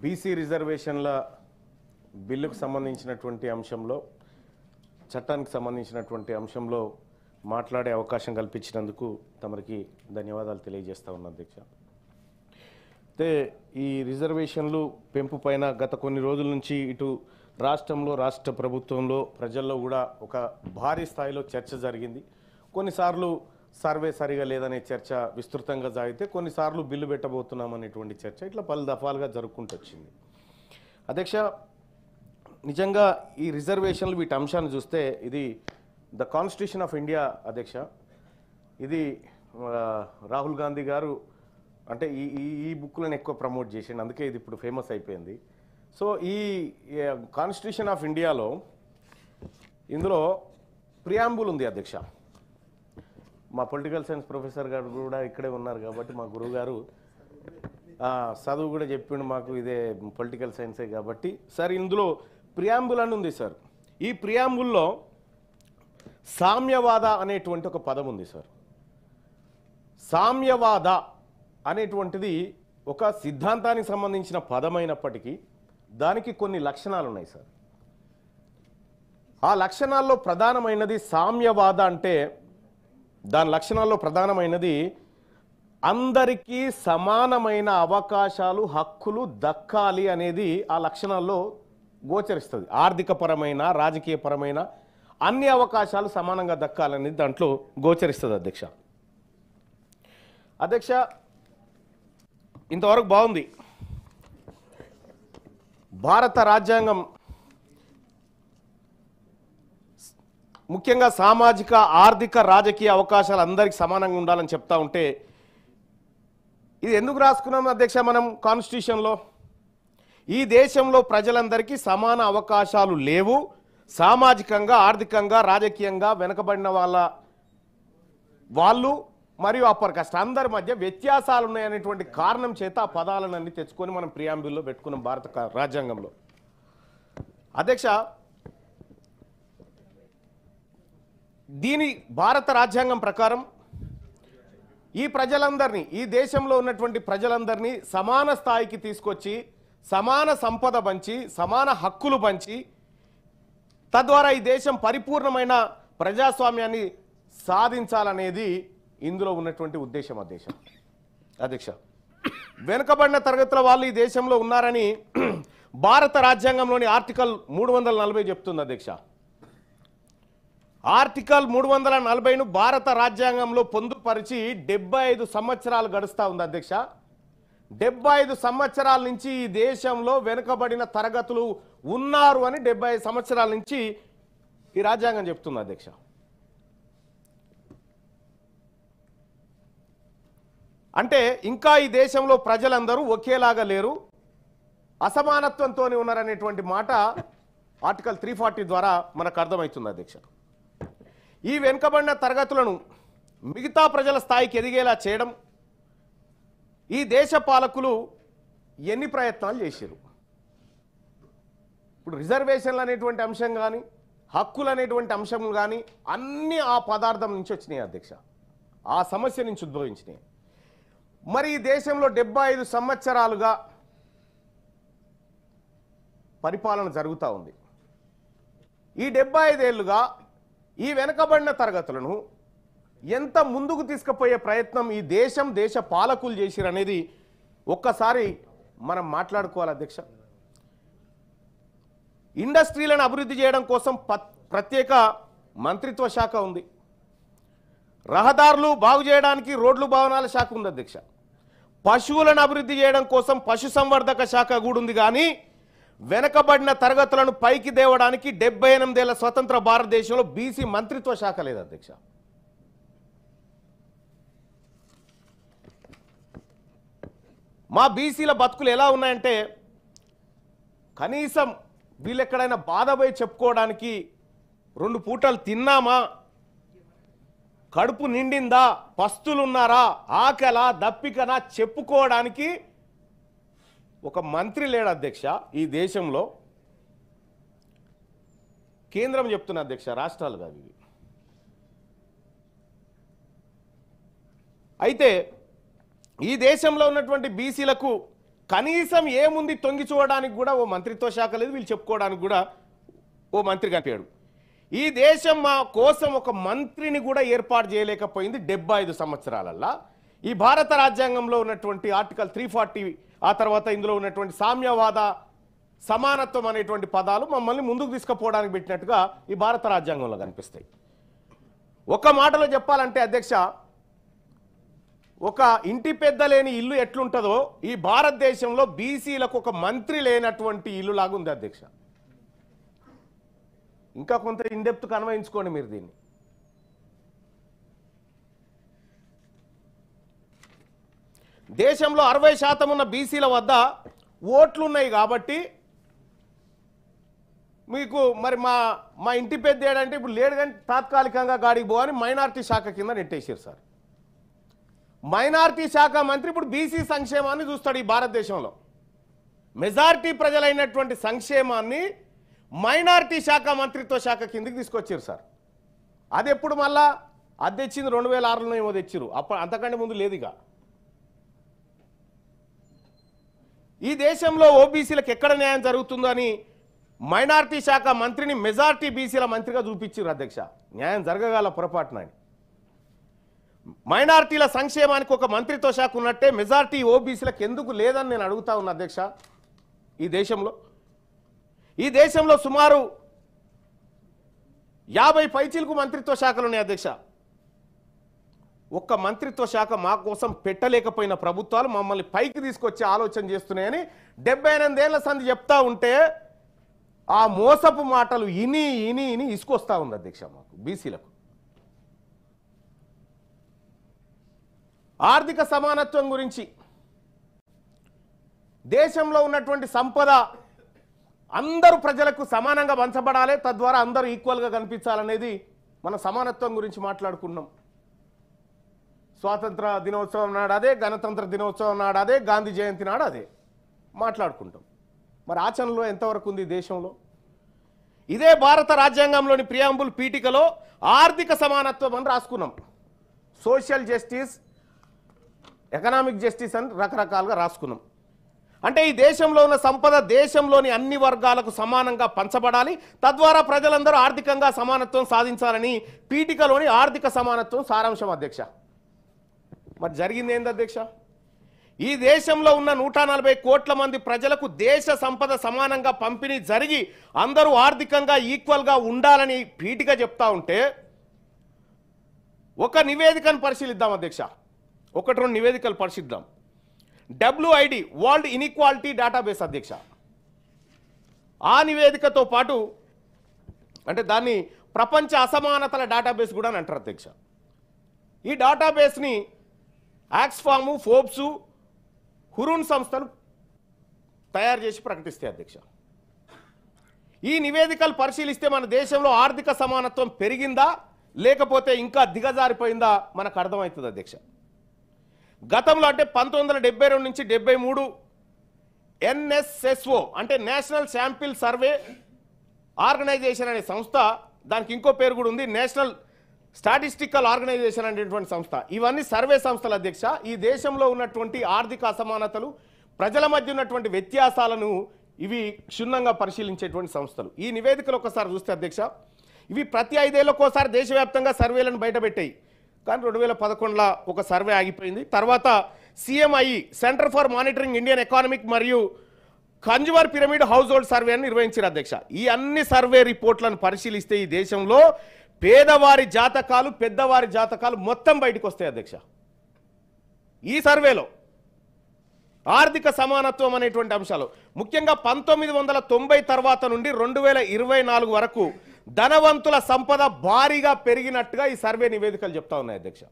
BC రిజర్వేషన్ల బిల్లుకు సంబంధించినటువంటి అంశంలో చట్టానికి సంబంధించినటువంటి అంశంలో మాట్లాడే అవకాశం కల్పించినందుకు తమరికి ధన్యవాదాలు తెలియజేస్తా ఉన్నా అధ్యక్ష. అయితే ఈ రిజర్వేషన్లు పెంపు పైన గత కొన్ని రోజుల నుంచి ఇటు రాష్ట్రంలో రాష్ట్ర ప్రభుత్వంలో ప్రజల్లో కూడా ఒక భారీ స్థాయిలో చర్చ జరిగింది. కొన్నిసార్లు సర్వే సరిగా లేదనే చర్చ విస్తృతంగా సాగితే కొన్నిసార్లు బిల్లు పెట్టబోతున్నామనేటువంటి చర్చ ఇట్లా పలు దఫాలుగా జరుపుకుంటూ వచ్చింది. అధ్యక్ష, నిజంగా ఈ రిజర్వేషన్లు వీటి అంశాన్ని చూస్తే ఇది ద కాన్స్టిట్యూషన్ ఆఫ్ ఇండియా అధ్యక్ష. ఇది రాహుల్ గాంధీ గారు అంటే ఈ బుక్లను ఎక్కువ ప్రమోట్ చేసిండు, అందుకే ఇది ఇప్పుడు ఫేమస్ అయిపోయింది. సో ఈ కాన్స్టిట్యూషన్ ఆఫ్ ఇండియాలో ఇందులో ప్రియాంబుల్ ఉంది అధ్యక్ష. మా పొలిటికల్ సైన్స్ ప్రొఫెసర్ గారు కూడా ఇక్కడే ఉన్నారు కాబట్టి మా గురువు గారు చదువు కూడా చెప్పిండు మాకు, ఇదే పొలిటికల్ సైన్సే కాబట్టి. సార్ ఇందులో ప్రియాంబుల్ అని ఉంది సార్. ఈ ప్రియాంబుల్లో సామ్యవాద అనేటువంటి ఒక పదం ఉంది సార్. సామ్యవాద అనేటువంటిది ఒక సిద్ధాంతానికి సంబంధించిన పదమైనప్పటికీ దానికి కొన్ని లక్షణాలు ఉన్నాయి సార్. ఆ లక్షణాల్లో ప్రధానమైనది సామ్యవాద అంటే దాని లక్షణాల్లో ప్రధానమైనది అందరికీ సమానమైన అవకాశాలు హక్కులు దక్కాలి అనేది ఆ లక్షణాల్లో గోచరిస్తుంది. ఆర్థికపరమైన రాజకీయపరమైన అన్ని అవకాశాలు సమానంగా దక్కాలనేది దాంట్లో గోచరిస్తుంది అధ్యక్ష. అధ్యక్ష, ఇంతవరకు బాగుంది. భారత రాజ్యాంగం ముఖ్యంగా సామాజిక ఆర్థిక రాజకీయ అవకాశాలు అందరికీ సమానంగా ఉండాలని చెప్తా ఉంటే ఇది ఎందుకు రాసుకున్నాం అధ్యక్ష మనం కాన్స్టిట్యూషన్లో? ఈ దేశంలో ప్రజలందరికీ సమాన అవకాశాలు లేవు, సామాజికంగా ఆర్థికంగా రాజకీయంగా వెనుకబడిన వాళ్ళు మరియు అప్పర్ కాస్ట్ అందరి మధ్య వ్యత్యాసాలు ఉన్నాయనేటువంటి కారణం చేత ఆ పదాలన్నీ తెచ్చుకొని మనం ప్రియాంబుల్లో పెట్టుకున్నాం భారత రాజ్యాంగంలో. అధ్యక్ష, దీని భారత రాజ్యాంగం ప్రకారం ఈ ప్రజలందరినీ, ఈ దేశంలో ఉన్నటువంటి ప్రజలందరినీ సమాన స్థాయికి తీసుకొచ్చి సమాన సంపద పంచి సమాన హక్కులు పంచి తద్వారా ఈ దేశం పరిపూర్ణమైన ప్రజాస్వామ్యాన్ని సాధించాలనేది ఇందులో ఉన్నటువంటి ఉద్దేశం అధ్యక్ష. వెనుకబడిన తరగతుల వాళ్ళు ఈ దేశంలో ఉన్నారని భారత రాజ్యాంగంలోని ఆర్టికల్ 340 చెప్తుంది అధ్యక్ష. ఆర్టికల్ 340ను భారత రాజ్యాంగంలో పొందుపరిచి 75 సంవత్సరాలు గడుస్తూ ఉంది అధ్యక్ష. 75 సంవత్సరాల నుంచి ఈ దేశంలో వెనుకబడిన తరగతులు ఉన్నారు అని 75 సంవత్సరాల నుంచి ఈ రాజ్యాంగం చెప్తుంది అధ్యక్ష. అంటే ఇంకా ఈ దేశంలో ప్రజలందరూ ఒకేలాగా లేరు, అసమానత్వంతో ఉన్నారనేటువంటి మాట ఆర్టికల్ 340 ద్వారా మనకు అర్థమవుతుంది అధ్యక్ష. ఈ వెనుకబడిన తరగతులను మిగతా ప్రజల స్థాయికి ఎదిగేలా చేయడం ఈ దేశ పాలకులు ఎన్ని ప్రయత్నాలు చేశారు. ఇప్పుడు రిజర్వేషన్లు అనేటువంటి అంశం కానీ హక్కులు అనేటువంటి అంశం కానీ అన్నీ ఆ పదార్థం నుంచి వచ్చినాయి అధ్యక్ష, ఆ సమస్య నుంచి ఉద్భవించినాయి. మరి ఈ దేశంలో 75 సంవత్సరాలుగా పరిపాలన జరుగుతూ ఉంది. ఈ 75 ఏళ్లుగా ఈ వెనుకబడిన తరగతులను ఎంత ముందుకు తీసుకుపోయే ప్రయత్నం ఈ దేశ పాలకులు చేసిరనేది ఒక్కసారి మనం మాట్లాడుకోవాలి అధ్యక్ష. ఇండస్ట్రీలను అభివృద్ధి చేయడం కోసం ప్రత్యేక మంత్రిత్వ శాఖ ఉంది. రహదారులు బాగు చేయడానికి రోడ్లు భవనాల శాఖ ఉంది అధ్యక్ష. పశువులను అభివృద్ధి చేయడం కోసం పశుసంవర్ధక శాఖ కూడా ఉంది. కానీ వెనకబడిన తరగతులను పైకి దేవడానికి 78 ఏళ్ల స్వతంత్ర భారతదేశంలో బీసీ మంత్రిత్వ శాఖ లేదు అధ్యక్ష. మా బీసీల బతుకులు ఎలా ఉన్నాయంటే కనీసం వీళ్ళెక్కడైనా బాధపై చెప్పుకోవడానికి 2 పూటలు తిన్నామా, కడుపు నిండిందా, పస్తులున్నారా, ఆకలా దప్పికనా చెప్పుకోవడానికి ఒక మంత్రి లేడు అధ్యక్ష. ఈ దేశంలో కేంద్రం చెప్తున్న అధ్యక్ష, రాష్ట్రాలు కాదు ఇవి. అయితే ఈ దేశంలో ఉన్నటువంటి బీసీలకు కనీసం ఏముంది తొంగి చూడడానికి కూడా ఓ మంత్రిత్వ శాఖ లేదు, వీళ్ళు చెప్పుకోవడానికి కూడా ఓ మంత్రి కనిపించాడు. ఈ దేశం మా కోసం ఒక మంత్రిని కూడా ఏర్పాటు చేయలేకపోయింది 75 సంవత్సరాలల్లా. ఈ భారత రాజ్యాంగంలో ఉన్నటువంటి ఆర్టికల్ 340 ఆ తర్వాత ఇందులో ఉన్నటువంటి సామ్యవాద సమానత్వం అనేటువంటి పదాలు మమ్మల్ని ముందుకు తీసుకుపోవడానికి పెట్టినట్టుగా ఈ భారత రాజ్యాంగంలో కనిపిస్తాయి. ఒక మాటలో చెప్పాలంటే అధ్యక్ష, ఒక ఇంటి పెద్ద లేని ఇల్లు ఎట్లుంటుందో ఈ భారతదేశంలో బీసీలకు ఒక మంత్రి లేనటువంటి ఇల్లు లాగా ఉంది అధ్యక్ష. ఇంకా కొంత ఇన్డెప్త్ కన్వయించుకోండి మీరు దీన్ని. దేశంలో 60% ఉన్న బీసీల వద్ద ఓట్లున్నాయి కాబట్టి మీకు మరి మా ఇంటి పెద్ద ఏడంటే ఇప్పుడు లేడు కానీ తాత్కాలికంగా గాడికి పోవని మైనారిటీ శాఖ కింద నెట్టేసారు సార్. మైనారిటీ శాఖ మంత్రి ఇప్పుడు బీసీ సంక్షేమాన్ని చూస్తాడు. ఈ భారతదేశంలో మెజారిటీ ప్రజలైనటువంటి సంక్షేమాన్ని మైనారిటీ శాఖ మంత్రిత్వ శాఖ కిందకి తీసుకొచ్చారు సార్. అది ఎప్పుడు మళ్ళా అది తెచ్చింది 2006లో ఏమో తెచ్చిరు, అప్పుడు అంతకంటే ముందు లేదు. ఇక ఈ దేశంలో ఓబీసీలకు ఎక్కడ న్యాయం జరుగుతుందో అని మైనారిటీ శాఖ మంత్రిని మెజారిటీ బీసీల మంత్రిగా చూపించారు అధ్యక్ష. న్యాయం జరగగల పొరపాటున మైనారిటీల సంక్షేమానికి ఒక మంత్రిత్వ శాఖ ఉన్నట్టే మెజారిటీ ఓబీసీలకు ఎందుకు లేదని నేను అడుగుతా ఉన్నా అధ్యక్ష. ఈ దేశంలో సుమారు 50 పైచీలకు మంత్రిత్వ శాఖలు ఉన్నాయి అధ్యక్ష. ఒక్క మంత్రిత్వ శాఖ మా కోసం పెట్టలేకపోయిన ప్రభుత్వాలు మమ్మల్ని పైకి తీసుకొచ్చే ఆలోచన చేస్తున్నాయని 78 ఏళ్ల సంధి చెప్తా ఉంటే ఆ మోసపు మాటలు ఇని ఇని ఇని ఇసుకొస్తా ఉంది అధ్యక్ష మాకు బీసీలకు. ఆర్థిక సమానత్వం గురించి దేశంలో ఉన్నటువంటి సంపద అందరూ ప్రజలకు సమానంగా పంచబడాలి, తద్వారా అందరూ ఈక్వల్గా కనిపించాలనేది మన సమానత్వం గురించి మాట్లాడుకున్నాం. స్వాతంత్ర దినోత్సవం నాడు అదే, గణతంత్ర దినోత్సవం నాడు అదే, గాంధీ జయంతి నాడు అదే మాట్లాడుకుంటాం. మరి ఆచరణలో ఎంతవరకు ఉంది దేశంలో? ఇదే భారత రాజ్యాంగంలోని ప్రియాంబుల్ పీఠికలో ఆర్థిక సమానత్వం అని రాసుకున్నాం. సోషల్ జస్టిస్, ఎకనామిక్ జస్టిస్ అని రకరకాలుగా రాసుకున్నాం. అంటే ఈ దేశంలో ఉన్న సంపద దేశంలోని అన్ని వర్గాలకు సమానంగా పంచబడాలి, తద్వారా ప్రజలందరూ ఆర్థికంగా సమానత్వం సాధించాలని పీఠికలోని ఆర్థిక సమానత్వం సారాంశం అధ్యక్ష. మరి జరిగింది ఏంది అధ్యక్ష? ఈ దేశంలో ఉన్న 140 కోట్ల మంది ప్రజలకు దేశ సంపద సమానంగా పంపిణీ జరిగి అందరూ ఆర్థికంగా ఈక్వల్గా ఉండాలని పీఠిక చెప్తా ఉంటే ఒక నివేదికను పరిశీలిద్దాం అధ్యక్ష. 1-2 నివేదికలు పరిశీలిద్దాం. WID వరల్డ్ ఇన్ఈక్వాలిటీ డేటాబేస్ అధ్యక్ష. ఆ నివేదికతో పాటు అంటే దాన్ని ప్రపంచ అసమానతల డేటాబేస్ కూడా అని అంటారు అధ్యక్ష. ఈ డేటాబేస్ని ఆక్స్ఫాము, ఫోర్బ్సు, హురూన్ సంస్థలు తయారు చేసి ప్రకటిస్తాయి అధ్యక్ష. ఈ నివేదికలు పరిశీలిస్తే మన దేశంలో ఆర్థిక సమానత్వం పెరిగిందా లేకపోతే ఇంకా దిగజారిపోయిందా మనకు అర్థమవుతుంది అధ్యక్ష. గతంలో అంటే 1972 నుంచి 73 NSSO అంటే నేషనల్ శాంపిల్ సర్వే ఆర్గనైజేషన్ అనే సంస్థ, దానికి ఇంకో పేరు కూడా ఉంది, నేషనల్ స్టాటిస్టికల్ ఆర్గనైజేషన్ అనేటువంటి సంస్థ. ఇవన్నీ సర్వే సంస్థలు అధ్యక్ష. ఈ దేశంలో ఉన్నటువంటి ఆర్థిక అసమానతలు, ప్రజల మధ్య ఉన్నటువంటి వ్యత్యాసాలను ఇవి క్షుణ్ణంగా పరిశీలించేటువంటి సంస్థలు. ఈ నివేదికలు ఒకసారి చూస్తే అధ్యక్ష, ఇవి ప్రతి 5 ఏళ్లకోసారి దేశవ్యాప్తంగా సర్వేలను బయటపెట్టాయి. కానీ 2011లో ఒక సర్వే ఆగిపోయింది. తర్వాత CMI centre for monitoring Indian economic మరియు consumer pyramid household survey అని నిర్వహించారు అధ్యక్ష. ఈ అన్ని సర్వే రిపోర్ట్లను పరిశీలిస్తే ఈ దేశంలో పేదవారి జాతకాలు, పెద్దవారి జాతకాలు మొత్తం బయటకు వస్తాయి అధ్యక్ష. ఈ సర్వేలో ఆర్థిక సమానత్వం అనేటువంటి అంశాలు ముఖ్యంగా 1990 తర్వాత నుండి 2024 వరకు ధనవంతుల సంపద భారీగా పెరిగినట్టుగా ఈ సర్వే నివేదికలు చెప్తా ఉన్నాయి అధ్యక్ష.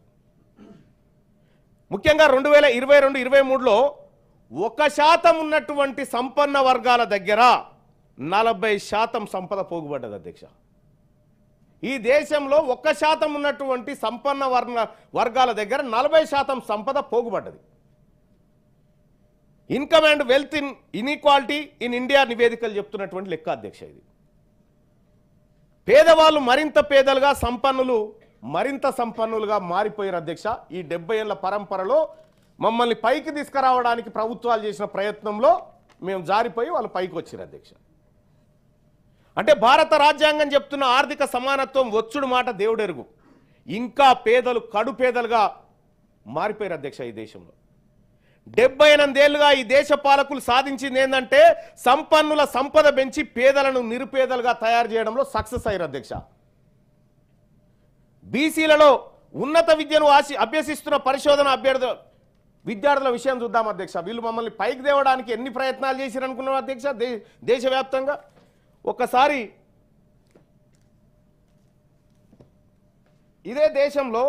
ముఖ్యంగా 2022-23లో 1% ఉన్నటువంటి సంపన్న వర్గాల దగ్గర 40% సంపద పోగుపడ్డది అధ్యక్ష. ఈ దేశంలో 1% ఉన్నటువంటి సంపన్న వర్గాల దగ్గర 40% సంపద పోగుపడ్డది. Income and wealth inequality in India నివేదికలు చెప్తున్నటువంటి లెక్క అధ్యక్ష. ఇది పేదవాళ్ళు మరింత పేదలుగా, సంపన్నులు మరింత సంపన్నులుగా మారిపోయారు అధ్యక్ష. ఈ 70 ఏళ్ల పరంపరలో మమ్మల్ని పైకి తీసుకురావడానికి ప్రభుత్వాలు చేసిన ప్రయత్నంలో మేము జారిపోయి వాళ్ళు పైకి వచ్చారు అధ్యక్ష. అంటే భారత రాజ్యాంగం చెప్తున్న ఆర్థిక సమానత్వం వచ్చుడు మాట దేవుడెరుగు, ఇంకా పేదలు కడు పేదలుగా మారిపోయారు అధ్యక్ష. ఈ దేశంలో 78 ఏళ్లుగా ఈ దేశ పాలకులు సాధించింది ఏంటంటే సంపన్నుల సంపద పెంచి పేదలను నిరుపేదలుగా తయారు చేయడంలో సక్సెస్ అయ్యారు అధ్యక్ష. బీసీలలో ఉన్నత విద్యను అభ్యసిస్తున్న పరిశోధన విద్యార్థుల విషయం చూద్దాం అధ్యక్ష. వీళ్ళు మమ్మల్ని పైకి తేవడానికి ఎన్ని ప్రయత్నాలు చేశారు అనుకున్నాం అధ్యక్ష దేశవ్యాప్తంగా. ఒకసారి ఇదే దేశంలో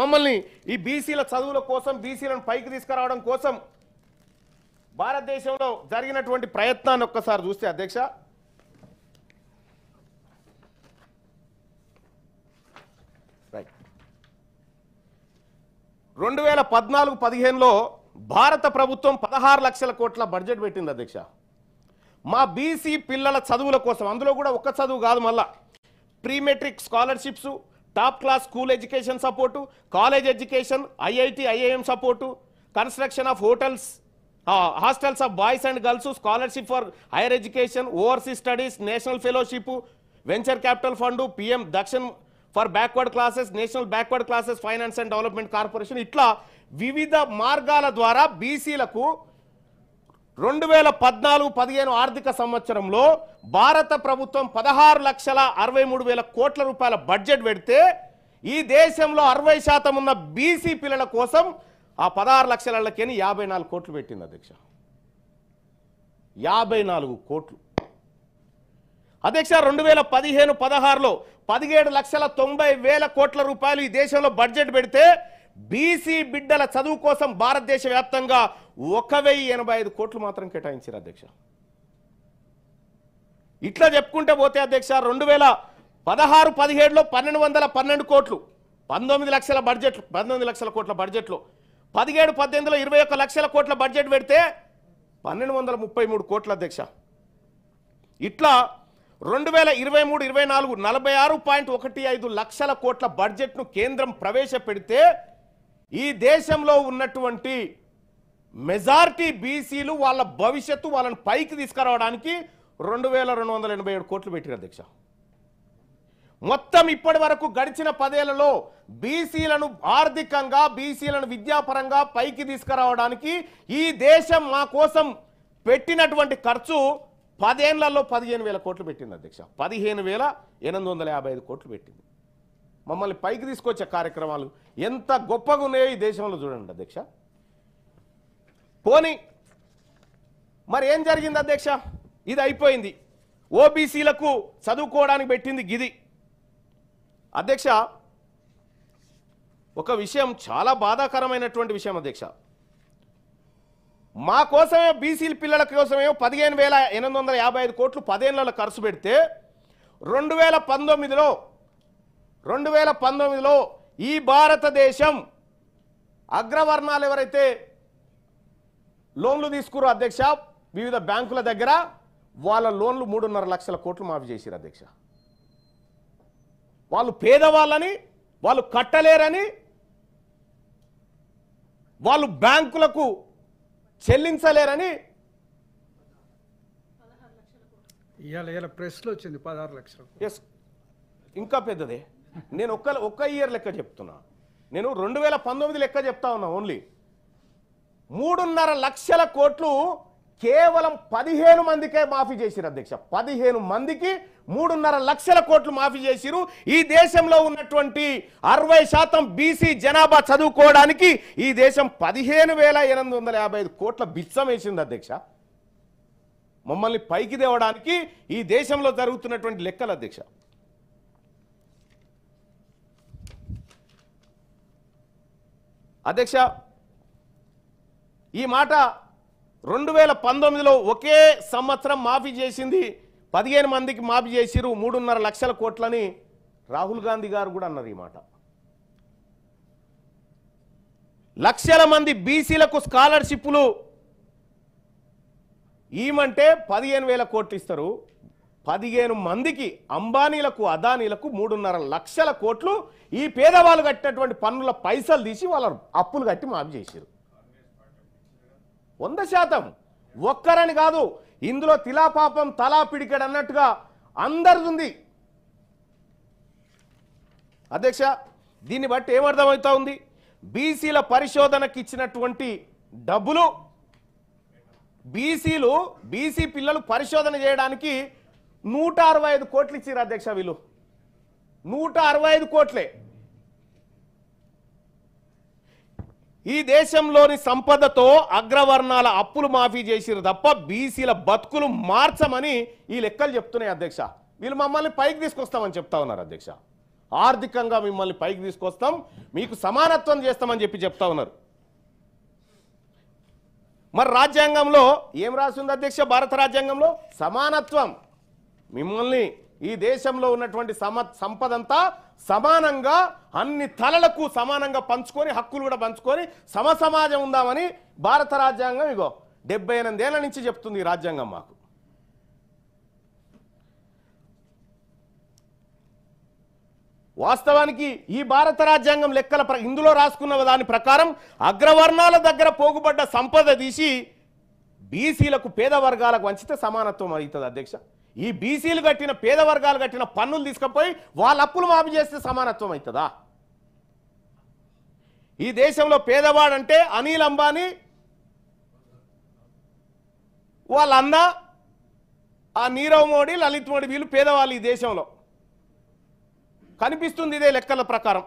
మమ్మల్ని ఈ బీసీల చదువుల కోసం, బీసీలను పైకి తీసుకురావడం కోసం భారతదేశంలో జరిగినటువంటి ప్రయత్నాన్ని ఒక్కసారి చూస్తే అధ్యక్ష, రైట్ 2014-15లో భారత ప్రభుత్వం 16 లక్షల కోట్ల బడ్జెట్ పెట్టింది అధ్యక్ష. మా బీసీ పిల్లల చదువుల కోసం, అందులో కూడా ఒక్క చదువు కాదు, మళ్ళా pre matric scholarships, top class school education support, college education, IIT IIM support, construction of hotels, hostels of boys and girls, scholarship for higher education, overseas studies, national fellowship, venture capital fund, PM Dakshin for backward classes, national backward classes finance and development corporation, ఇట్లా వివిధ మార్గాల ద్వారా బీసీలకు 2014-15 ఆర్థిక సంవత్సరంలో భారత ప్రభుత్వం 16,63,000 కోట్ల రూపాయల బడ్జెట్ పెడితే ఈ దేశంలో 60% ఉన్న బీసీ పిల్లల కోసం ఆ 16 లక్షలకి 54 కోట్లు పెట్టింది అధ్యక్ష. 54 కోట్లు అధ్యక్ష. 2015-16లో 17,90,000 కోట్ల రూపాయలు ఈ దేశంలో బడ్జెట్ పెడితే బీసీ బిడ్డల చదువు కోసం భారతదేశ వ్యాప్తంగా 1,085 కోట్లు మాత్రం కేటాయించారు అధ్యక్ష. ఇట్లా చెప్పుకుంటే పోతే అధ్యక్ష 2016-17లో 1,212 కోట్లు, 19 లక్షల బడ్జెట్, 19 లక్షల కోట్ల బడ్జెట్లో 17-18లో 21 లక్షల కోట్ల బడ్జెట్ పెడితే 1,233 కోట్ల అధ్యక్ష. ఇట్లా 2023-24 46.15 లక్షల కోట్ల బడ్జెట్ను కేంద్రం ప్రవేశపెడితే ఈ దేశంలో ఉన్నటువంటి మెజారిటీ బీసీలు వాళ్ళ భవిష్యత్తు, వాళ్ళని పైకి తీసుకురావడానికి 2,287 కోట్లు పెట్టారు అధ్యక్ష. మొత్తం ఇప్పటి వరకు గడిచిన 10 ఏళ్లలో బీసీలను ఆర్థికంగా, బీసీలను విద్యాపరంగా పైకి తీసుకురావడానికి ఈ దేశం మా కోసం పెట్టినటువంటి ఖర్చు 10 ఏళ్లలో 15,000 కోట్లు పెట్టింది అధ్యక్ష. 15,855 కోట్లు పెట్టింది. మమ్మల్ని పైకి తీసుకొచ్చే కార్యక్రమాలు ఎంత గొప్పగా ఉన్నాయో ఈ దేశంలో చూడండి అధ్యక్ష. పోనీ మరి ఏం జరిగింది అధ్యక్ష? ఇది అయిపోయింది. ఓబీసీలకు చదువుకోవడానికి పెట్టింది గిది అధ్యక్ష. ఒక విషయం, చాలా బాధాకరమైనటువంటి విషయం అధ్యక్ష. మా కోసమే, బీసీల పిల్లల కోసమే 15,855 కోట్లు 10 ఏళ్లలో ఖర్చు పెడితే 2019లో ఈ భారతదేశం అగ్రవర్ణాలు ఎవరైతే లోన్లు తీసుకురో అధ్యక్ష వివిధ బ్యాంకుల దగ్గర, వాళ్ళ లోన్లు 3.5 లక్షల కోట్లు మాఫీ చేశారు అధ్యక్ష. వాళ్ళు పేదవాళ్ళని, వాళ్ళు కట్టలేరని, వాళ్ళు బ్యాంకులకు చెల్లించలేరని ఇవాళ ప్రెస్లో వచ్చింది 16 లక్షలు. ఎస్, ఇంకా పెద్దదే. నేను ఒక్క ఇయర్ లెక్క చెప్తున్నా. నేను 2019 లెక్క చెప్తా ఉన్నా. ఓన్లీ 3.5 లక్షల కోట్లు కేవలం 15 మందికే మాఫీ చేసిరు అధ్యక్ష. 15 మందికి 3.5 లక్షల కోట్లు మాఫీ చేసిరు. ఈ దేశంలో ఉన్నటువంటి 60% బీసీ జనాభా చదువుకోవడానికి ఈ దేశం 15,855 కోట్ల బిచ్చం వేసింది అధ్యక్ష. మమ్మల్ని పైకి తేవడానికి ఈ దేశంలో జరుగుతున్నటువంటి లెక్కలు అధ్యక్ష. అధ్యక్ష, ఈ మాట 2019లో ఒకే సంవత్సరం మాఫీ చేసింది 15 మందికి మాఫీ చేసిరు 3.5 లక్షల కోట్లని రాహుల్ గాంధీ గారు కూడా అన్నారు. ఈ మాట లక్షల మంది బీసీలకు స్కాలర్షిప్లు ఈమంటే 15,000 కోట్లు ఇస్తారు. 15 మందికి అంబానీలకు అదానీలకు 3.5 లక్షల కోట్లు ఈ పేదవాళ్ళు కట్టినటువంటి పన్నుల పైసలు తీసి వాళ్ళ అప్పులు కట్టి మాఫీ చేశారు. 100% ఒక్కరని కాదు, ఇందులో తిలాపాపం తలా పిడికడు అన్నట్టుగా అందరిది ఉంది. అధ్యక్ష, దీన్ని బట్టి ఏమర్థమవుతా ఉంది? బీసీల పరిశోధనకి ఇచ్చినటువంటి డబ్బులు బీసీ పిల్లలు పరిశోధన చేయడానికి 165 కోట్లు ఇచ్చారు అధ్యక్ష. వీళ్ళు 165 కోట్లే. ఈ దేశంలోని సంపదతో అగ్రవర్ణాల అప్పులు మాఫీ చేసిరు తప్ప బీసీల బతుకులు మార్చమని ఈ లెక్కలు చెప్తున్నాయి అధ్యక్ష. వీళ్ళు మమ్మల్ని పైకి తీసుకొస్తామని చెప్తా ఉన్నారు అధ్యక్ష. ఆర్థికంగా మిమ్మల్ని పైకి తీసుకొస్తాం, మీకు సమానత్వం చేస్తామని చెప్తా ఉన్నారు. మరి రాజ్యాంగంలో ఏం రాసింది అధ్యక్ష? భారత రాజ్యాంగంలో సమానత్వం. మిమ్మల్ని ఈ దేశంలో ఉన్నటువంటి సంపదంతా సమానంగా అన్ని తలలకు సమానంగా పంచుకొని హక్కులు కూడా పంచుకొని సమసమాజం ఉందామని భారత రాజ్యాంగం 78 ఏళ్ల నుంచి చెప్తుంది ఈ రాజ్యాంగం మాకు. వాస్తవానికి ఈ భారత రాజ్యాంగం లెక్కల ఇందులో రాసుకున్న దాని ప్రకారం అగ్రవర్ణాల దగ్గర పోగుబడ్డ సంపద తీసి బీసీలకు పేద వర్గాలకు వంచితే సమానత్వం అవుతుంది అధ్యక్ష. ఈ బీసీలు కట్టిన పేద వర్గాలు కట్టిన పన్నులు తీసుకుపోయి వాళ్ళ అప్పులు మాఫీ చేస్తే సమానత్వం అవుతుందా? ఈ దేశంలో పేదవాడంటే అనిల్ అంబానీ వాళ్ళ అన్న ఆ నీరవ్ మోడీ, లలిత్ మోడీ, వీళ్ళు పేదవాళ్ళు ఈ దేశంలో కనిపిస్తుంది. ఇదే లెక్కల ప్రకారం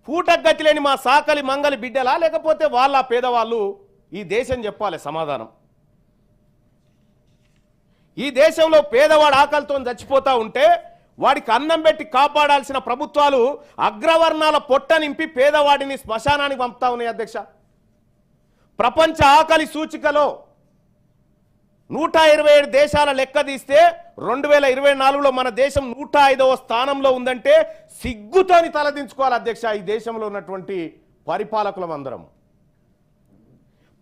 పూటగతి లేని మా సాకలి మంగలి బిడ్డలా, లేకపోతే వాళ్ళ పేదవాళ్ళు? ఈ దేశం చెప్పాలి సమాధానం. ఈ దేశంలో పేదవాడు ఆకలితో చచ్చిపోతా ఉంటే వాడికి అన్నం పెట్టి కాపాడాల్సిన ప్రభుత్వాలు అగ్రవర్ణాల పొట్ట నింపి పేదవాడిని శ్మశానానికి పంపుతా ఉన్నాయి అధ్యక్ష. ప్రపంచ ఆకలి సూచికలో 127 దేశాల లెక్క తీస్తే 2024లో మన దేశం 105వ స్థానంలో ఉందంటే సిగ్గుతోని తలదించుకోవాలి అధ్యక్ష. ఈ దేశంలో ఉన్నటువంటి పరిపాలకులం అందరం.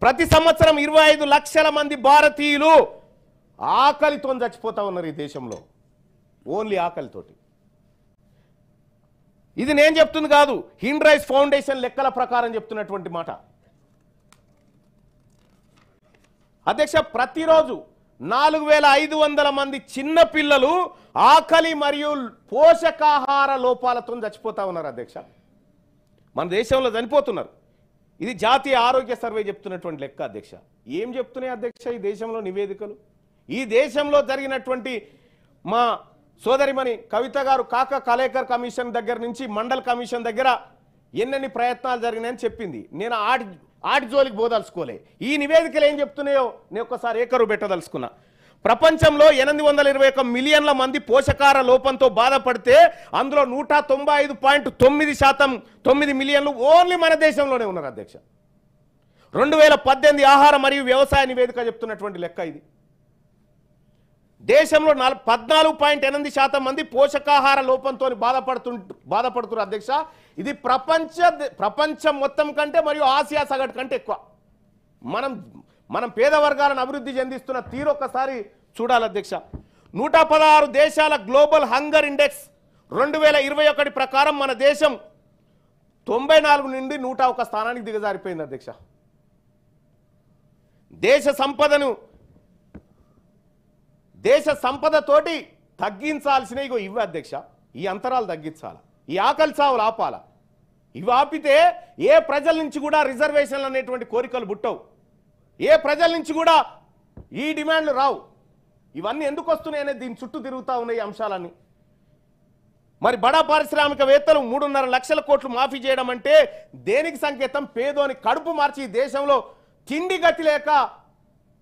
ప్రతి సంవత్సరం 25 లక్షల మంది భారతీయులు ఆకలితో చచ్చిపోతా ఉన్నారు ఈ దేశంలో, ఓన్లీ ఆకలితోటి. ఇది నేను చెప్తుంది కాదు, హ్యూమన్ రైట్స్ ఫౌండేషన్ లెక్కల ప్రకారం చెప్తున్నటువంటి మాట అధ్యక్ష. ప్రతిరోజు 4500 మంది చిన్న పిల్లలు ఆకలి మరియు పోషకాహార లోపాలతో చచ్చిపోతా ఉన్నారు అధ్యక్ష. మన దేశంలో చనిపోతున్నారు. ఇది జాతీయ ఆరోగ్య సర్వే చెప్తున్నటువంటి లెక్క అధ్యక్ష. ఏం చెప్తున్నాయి అధ్యక్ష ఈ దేశంలో నివేదికలు? ఈ దేశంలో జరిగినటువంటి మా సోదరిమణి కవిత గారు కాక కలేకర్ కమిషన్ దగ్గర నుంచి మండల్ కమిషన్ దగ్గర ఎన్నెన్ని ప్రయత్నాలు జరిగినాయని చెప్పింది. నేను ఆటి జోలికి పోదలుచుకోలే. ఈ నివేదికలు ఏం చెప్తున్నాయో నేను ఒక్కసారి ఏకరువు పెట్టదలుచుకున్నా. ప్రపంచంలో 821 మిలియన్ల మంది పోషకాహార లోపంతో బాధపడితే అందులో 195.9% 9 మిలియన్లు ఓన్లీ మన దేశంలోనే ఉన్నారు అధ్యక్ష. 2018 ఆహార మరియు వ్యవసాయ నివేదిక చెప్తున్నటువంటి లెక్క ఇది. దేశంలో 14.8% మంది పోషకాహార లోపంతో బాధపడుతున్నారు అధ్యక్ష. ఇది ప్రపంచం మొత్తం కంటే మరియు ఆసియా సగటు కంటే ఎక్కువ. మనం పేద వర్గాలను అభివృద్ధి చెందిస్తున్న తీరు ఒక్కసారి చూడాలి అధ్యక్ష. 116 దేశాల గ్లోబల్ హంగర్ ఇండెక్స్ 2021 ప్రకారం మన దేశం 94 నుండి 101 స్థానానికి దిగజారిపోయింది అధ్యక్ష. దేశ సంపదతోటి తగ్గించాల్సిన ఇవి అధ్యక్ష. ఈ అంతరాలు తగ్గించాలి, ఈ ఆకలి చావులు ఆపాల. ఇవి ఆపితే ఏ ప్రజల నుంచి కూడా రిజర్వేషన్లు అనేటువంటి కోరికలు పుట్టవు, ఏ ప్రజల నుంచి కూడా ఈ డిమాండ్లు రావు. ఇవన్నీ ఎందుకు వస్తున్నాయి అనేది దీని చుట్టూ తిరుగుతూ ఉన్నాయి ఈ అంశాలన్నీ. మరి బడా పారిశ్రామికవేత్తలు 3.5 లక్షల కోట్లు మాఫీ చేయడం అంటే దేనికి సంకేతం? పేదోని కడుపు మార్చి ఈ దేశంలో తిండి గతి లేక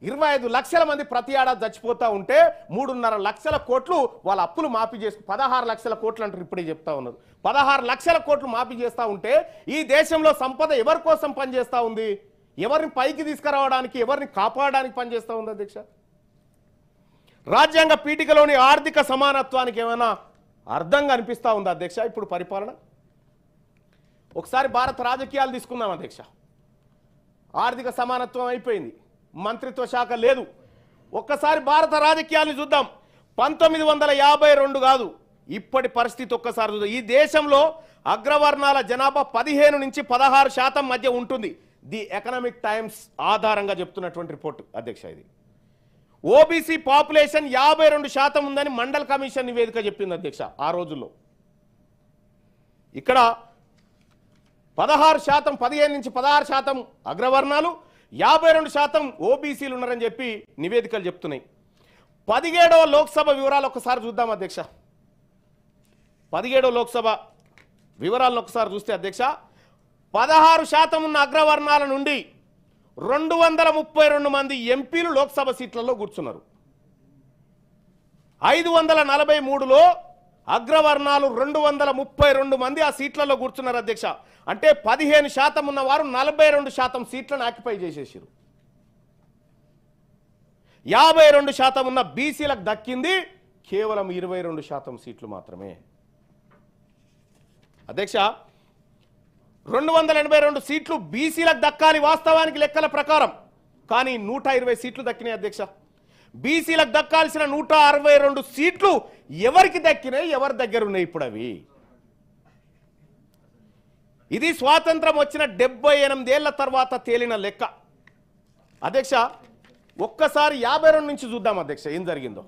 25 లక్షల మంది ప్రతి ఏడాది చచ్చిపోతూ ఉంటే 3.5 లక్షల కోట్లు వాళ్ళ అప్పులు మాఫీ చేసి 16 లక్షల కోట్లు అంటారు. ఇప్పుడే చెప్తా ఉన్నారు. 16 లక్షల కోట్లు మాఫీ చేస్తూ ఉంటే ఈ దేశంలో సంపద ఎవరి కోసం పనిచేస్తూ ఉంది? ఎవరిని పైకి తీసుకురావడానికి, ఎవరిని కాపాడడానికి పనిచేస్తూ ఉంది అధ్యక్ష? రాజ్యాంగ పీఠికలోని ఆర్థిక సమానత్వానికి ఏమైనా అర్థంగా అనిపిస్తూ ఉందా అధ్యక్ష ఇప్పుడు పరిపాలన? ఒకసారి భారత రాజకీయాలు తీసుకుందాం అధ్యక్ష. ఆర్థిక సమానత్వం అయిపోయింది, మంత్రిత్వ శాఖ లేదు, ఒక్కసారి భారత రాజకీయాలను చూద్దాం. 1952 కాదు, ఇప్పటి పరిస్థితి ఒక్కసారి చూద్దాం. ఈ దేశంలో అగ్రవర్ణాల జనాభా 15 నుంచి 16% మధ్య ఉంటుంది. ది ఎకనామిక్ టైమ్స్ ఆధారంగా చెప్తున్నటువంటి రిపోర్టు అధ్యక్ష. ఇది ఓబీసీ పాపులేషన్ 52% ఉందని మండల్ కమిషన్ నివేదిక చెప్పింది అధ్యక్ష ఆ రోజుల్లో. ఇక్కడ 16%, 15 నుంచి 16% అగ్రవర్ణాలు, 52% ఓబీసీలు ఉన్నారని చెప్పి నివేదికలు చెప్తున్నాయి. 17వ లోక్సభ వివరాలు ఒకసారి చూద్దాం అధ్యక్ష. 17వ లోక్సభ వివరాలను ఒకసారి చూస్తే అధ్యక్ష, 16% ఉన్న అగ్రవర్ణాల నుండి 232 మంది ఎంపీలు లోక్సభ సీట్లలో కూర్చున్నారు. 543లో అగ్రవర్ణాలు 232 మంది ఆ సీట్లలో కూర్చున్నారు అధ్యక్ష. అంటే 15% ఉన్నవారు 42% సీట్లను ఆక్యుపై చేసేసారు. 52% ఉన్న బీసీలకు దక్కింది కేవలం 22% సీట్లు మాత్రమే అధ్యక్ష. 282 సీట్లు బీసీలకు దక్కాలి వాస్తవానికి లెక్కల ప్రకారం, కానీ 120 సీట్లు దక్కినాయి అధ్యక్ష. బీసీలకు దక్కాల్సిన 162 సీట్లు ఎవరికి దక్కినాయి, ఎవరి దగ్గర ఉన్నాయి ఇప్పుడు అవి? ఇది స్వాతంత్రం వచ్చిన 78 ఏళ్ల తర్వాత తేలిన లెక్క అధ్యక్ష. ఒక్కసారి 52 నుంచి చూద్దాం అధ్యక్ష ఏం జరిగిందో.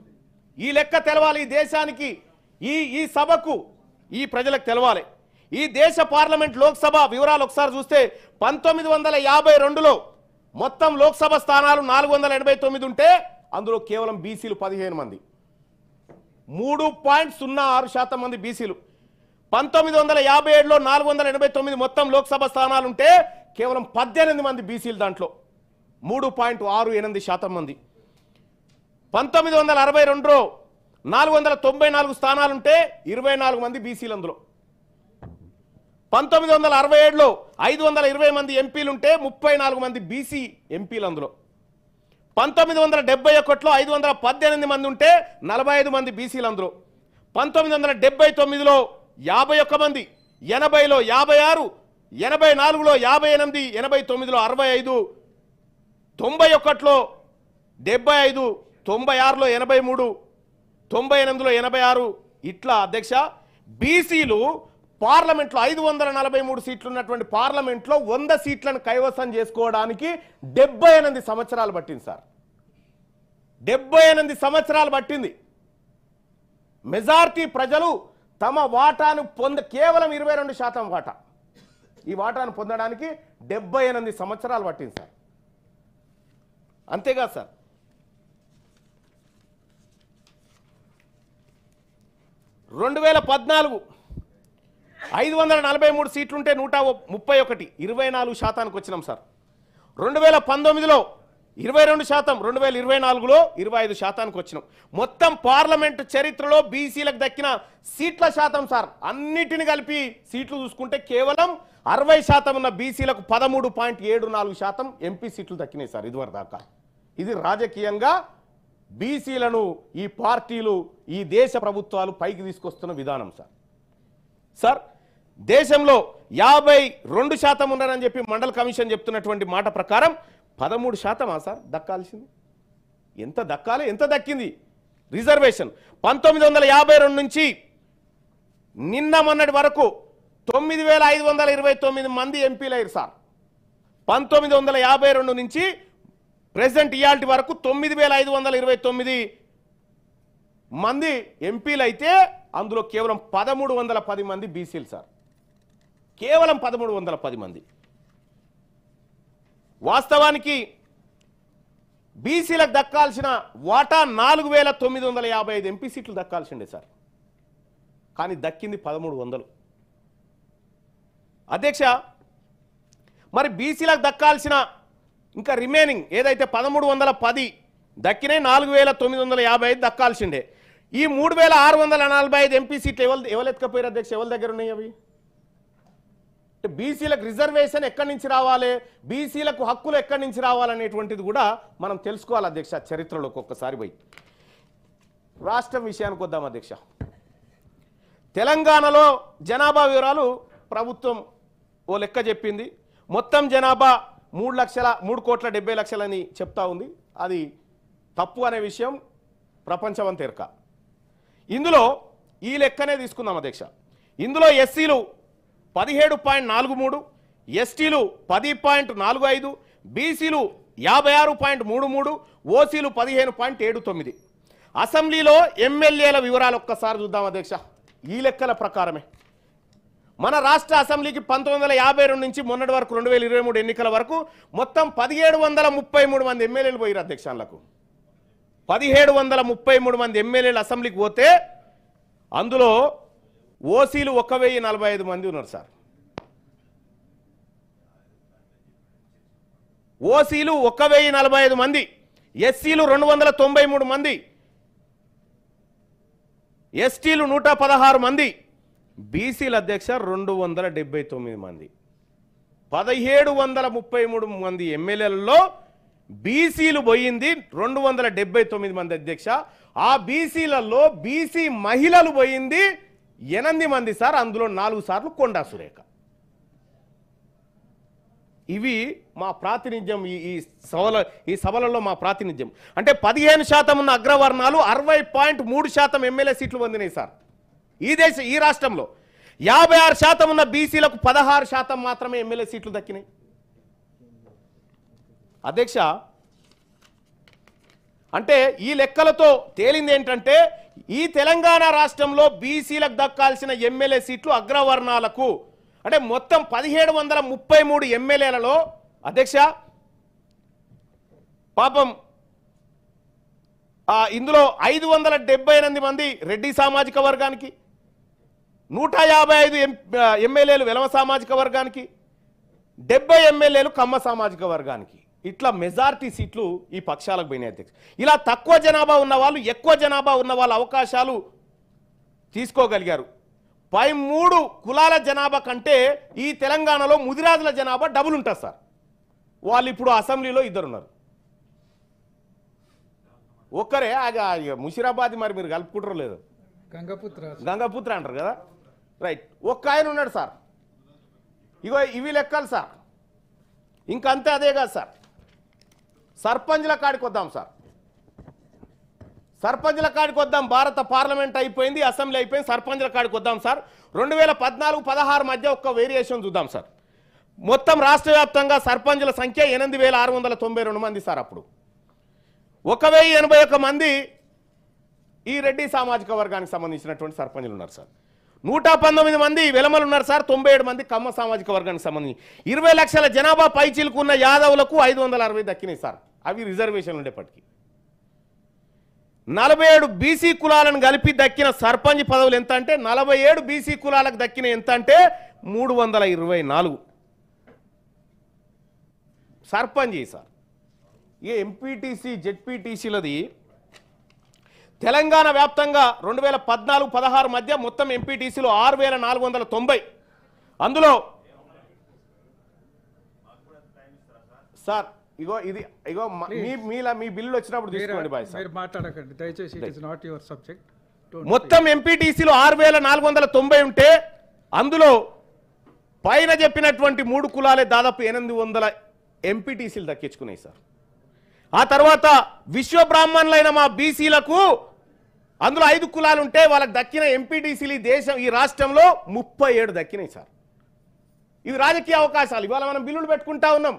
ఈ లెక్క తెలవాలి ఈ దేశానికి, ఈ సభకు, ఈ ప్రజలకు తెలవాలి. ఈ దేశ పార్లమెంట్ లోక్సభ వివరాలు ఒకసారి చూస్తే 1952లో మొత్తం లోక్సభ స్థానాలు 489 ఉంటే అందులో కేవలం బీసీలు 15 మంది, 3.06% మంది బీసీలు. 1957లో 489 మొత్తం లోక్సభ స్థానాలు ఉంటే కేవలం 18 మంది బీసీలు, దాంట్లో 3.68% మంది. 1962లో 494 స్థానాలుంటే 24 మంది బీసీలు అందులో. 1967లో 520 మంది ఎంపీలుంటే 34 మంది బీసీ ఎంపీలు అందులో. 1971లో 518 మంది ఉంటే 45 మంది బీసీలు అందులో. 1979లో 51 మంది, 80లో 56, 84లో 58, 89లో 65, 91లో 75, 96లో 83, 98లో 86 ఇట్లా అధ్యక్ష. బీసీలు పార్లమెంట్లో 543 సీట్లు ఉన్నటువంటి పార్లమెంట్లో 100 సీట్లను కైవసం చేసుకోవడానికి 78 సంవత్సరాలు పట్టింది సార్. 78 సంవత్సరాలు పట్టింది. మెజారిటీ ప్రజలు తమ వాటాను కేవలం 22% వాటా, ఈ వాటాను పొందడానికి 78 సంవత్సరాలు పట్టింది సార్. అంతేగా సార్. రెండు 2014 543 సీట్లుంటే 131, 24% వచ్చినాం సార్. 2019లో 22%, 2024లో 25% వచ్చినాం. మొత్తం పార్లమెంటు చరిత్రలో బీసీలకు దక్కిన సీట్ల శాతం సార్, అన్నిటిని కలిపి సీట్లు చూసుకుంటే కేవలం 60% ఉన్న బీసీలకు 13.74% ఎంపీ సీట్లు దక్కినాయి సార్ ఇదివరకు దాకా. ఇది రాజకీయంగా బీసీలను ఈ పార్టీలు, ఈ దేశ ప్రభుత్వాలు పైకి తీసుకొస్తున్న విధానం సార్. సార్ దేశంలో 52% ఉన్నారని చెప్పి మండల్ కమిషన్ చెప్తున్నటువంటి మాట ప్రకారం 13% సార్ దక్కాల్సింది. ఎంత దక్కాలి, ఎంత దక్కింది రిజర్వేషన్? 1952 నుంచి నిన్న మొన్నటి వరకు 9529 మంది ఎంపీలు అయ్యారు సార్. 1952 నుంచి ప్రెసిడెంట్ ఇయాల్టి వరకు 9529 మంది ఎంపీలు అయితే అందులో కేవలం 1310 మంది బీసీలు సార్. కేవలం 1310 మంది. వాస్తవానికి బీసీలకు దక్కాల్సిన వాటా 4955 ఎంపీ సీట్లు దక్కాల్సిండే సార్, కానీ దక్కింది 1300. అధ్యక్ష, మరి బీసీలకు దక్కాల్సిన ఇంకా రిమైనింగ్ ఏదైతే 1310 దక్కినాయి, 4955 దక్కాల్సిండే. ఈ 3645 ఎంపీ సీట్లు ఎవరు ఎత్తుకపోయారు అధ్యక్ష? ఎవరి దగ్గర ఉన్నాయి అవి? బీసీలకు రిజర్వేషన్ ఎక్కడి నుంచి రావాలి, బీసీలకు హక్కులు ఎక్కడి నుంచి రావాలనేటువంటిది కూడా మనం తెలుసుకోవాలి అధ్యక్ష. చరిత్రలోకి ఒక్కసారి పోయి రాష్ట్రం విషయానికి వద్దాం అధ్యక్ష. తెలంగాణలో జనాభా వివరాలు ప్రభుత్వం ఓ లెక్క చెప్పింది. మొత్తం జనాభా 3,70,00,000 అని చెప్తా ఉంది. అది తప్పు అనే విషయం ప్రపంచమంతా ఎరక. ఇందులో ఈ లెక్కనే తీసుకుందాం అధ్యక్ష. ఇందులో ఎస్సీలు 17.43, ఎస్టీలు 10.45, బీసీలు 56.33, ఓసీలు 15.79. అసెంబ్లీలో ఎమ్మెల్యేల వివరాలు ఒక్కసారి చూద్దాం అధ్యక్ష. ఈ లెక్కల ప్రకారమే మన రాష్ట్ర అసెంబ్లీకి 1952 నుంచి మొన్నటి వరకు 2023 ఎన్నికల వరకు మొత్తం 1733 మంది ఎమ్మెల్యేలు పోయారు అధ్యక్షాలకు. 1733 మంది ఎమ్మెల్యేలు అసెంబ్లీకి పోతే అందులో ఓసీలు 1045 మంది ఉన్నారు సార్. ఓసీలు 1045 మంది, ఎస్సీలు 293 మంది, ఎస్టీలు 116 మంది, బీసీల అధ్యక్ష 279 మంది. 1733 మంది ఎమ్మెల్యేలలో బీసీలు పోయింది 279 మంది అధ్యక్ష. ఆ బీసీలలో బీసీ మహిళలు పోయింది 8 మంది సార్. అందులో 4 సార్లు కొండా సురేఖ. ఇవి మా ప్రాతినిధ్యం, ఈ సభలలో మా ప్రాతినిధ్యం. అంటే 15% ఉన్న అగ్రవర్ణాలు 60.3% ఎమ్మెల్యే సీట్లు పొందినాయి సార్ ఈ రాష్ట్రంలో. 56% ఉన్న బీసీలకు 16% మాత్రమే ఎమ్మెల్యే సీట్లు దక్కినాయి అధ్యక్ష. అంటే ఈ లెక్కలతో తేలింది ఏంటంటే ఈ తెలంగాణ రాష్ట్రంలో బీసీలకు దక్కాల్సిన ఎమ్మెల్యే సీట్లు అగ్రవర్ణాలకు అంటే మొత్తం 1733 ఎమ్మెల్యేలలో అధ్యక్ష పాపం ఇందులో 578 మంది రెడ్డి సామాజిక వర్గానికి, 155 ఎమ్మెల్యేలు వెలమ సామాజిక వర్గానికి, 70 ఎమ్మెల్యేలు కమ్మ సామాజిక వర్గానికి. ఇట్లా మెజారిటీ సీట్లు ఈ పక్షాలకు పోయినాయి అధ్యక్ష. ఇలా తక్కువ జనాభా ఉన్న వాళ్ళు ఎక్కువ జనాభా ఉన్న వాళ్ళ అవకాశాలు తీసుకోగలిగారు. పై 3 కులాల జనాభా కంటే ఈ తెలంగాణలో ముదిరాజుల జనాభా డబుల్ ఉంటుంది సార్. వాళ్ళు ఇప్పుడు అసెంబ్లీలో 2 ఉన్నారు. ఒక్కరే ముషిరాబాద్ మరి మీరు కలుపుకుంటారో లేదు, గంగపుత్ర అంటారు కదా, రైట్. ఒక్క ఆయన ఉన్నాడు సార్. ఇగో ఇవి లెక్కలు సార్. ఇంకంతే అదే కాదు సార్. సర్పంచ్ల కాడికి వద్దాం సార్. సర్పంచ్ల కాడికి వద్దాం. భారత పార్లమెంట్ అయిపోయింది, అసెంబ్లీ అయిపోయింది, సర్పంచ్ల కాడికి వద్దాం సార్. 2014-16 మధ్య ఒక్క వేరియేషన్ చూద్దాం సార్. మొత్తం రాష్ట్ర వ్యాప్తంగా సర్పంచ్ల సంఖ్య 8692 మంది సార్. అప్పుడు 1081 మంది ఈ రెడ్డి సామాజిక వర్గానికి సంబంధించినటువంటి సర్పంచ్లు ఉన్నారు సార్. 119 మంది వెలమలు ఉన్నారు సార్. 97 మంది కమ్మ సామాజిక వర్గానికి సంబంధించి 20 లక్షల జనాభా పైచీలుకున్న యాదవులకు 560 దక్కినాయి సార్. అవి రిజర్వేషన్లు ఉండేప్పటికీ 47 బీసీ కులాలను కలిపి దక్కిన సర్పంచ్ పదవులు ఎంత అంటే 47 బీసీ కులాలకు దక్కిన ఎంత అంటే 324 సర్పంచ్ సార్. ఏ ఎంపీటీసీ జెడ్పీటీసీలది తెలంగాణ వ్యాప్తంగా 2014-16 మధ్య మొత్తం ఎంపీటీసీలు 6490. అందులో సార్ ఇగో ఇది ఇగో మీ బిల్లు వచ్చినప్పుడు తీసుకోండి బాయ్ సార్. మీరు మాట్లాడకండి దయచేసి. It is not your subject. మొత్తం ఎంపీటీసీలు 6490 ఉంటే అందులో పైన చెప్పినటువంటి 3 కులాలే దాదాపు 800 ఎంపీటీసీలు దక్కించుకున్నాయి సార్. ఆ తర్వాత విశ్వ బ్రాహ్మణులైన మా బీసీలకు అందులో 5 కులాలు ఉంటే వాళ్ళకి దక్కిన ఎంపీటీసీలు ఈ రాష్ట్రంలో 37 దక్కినాయి సార్. ఇవి రాజకీయ అవకాశాలు. ఇవాళ మనం బిల్లులు పెట్టుకుంటా ఉన్నాం.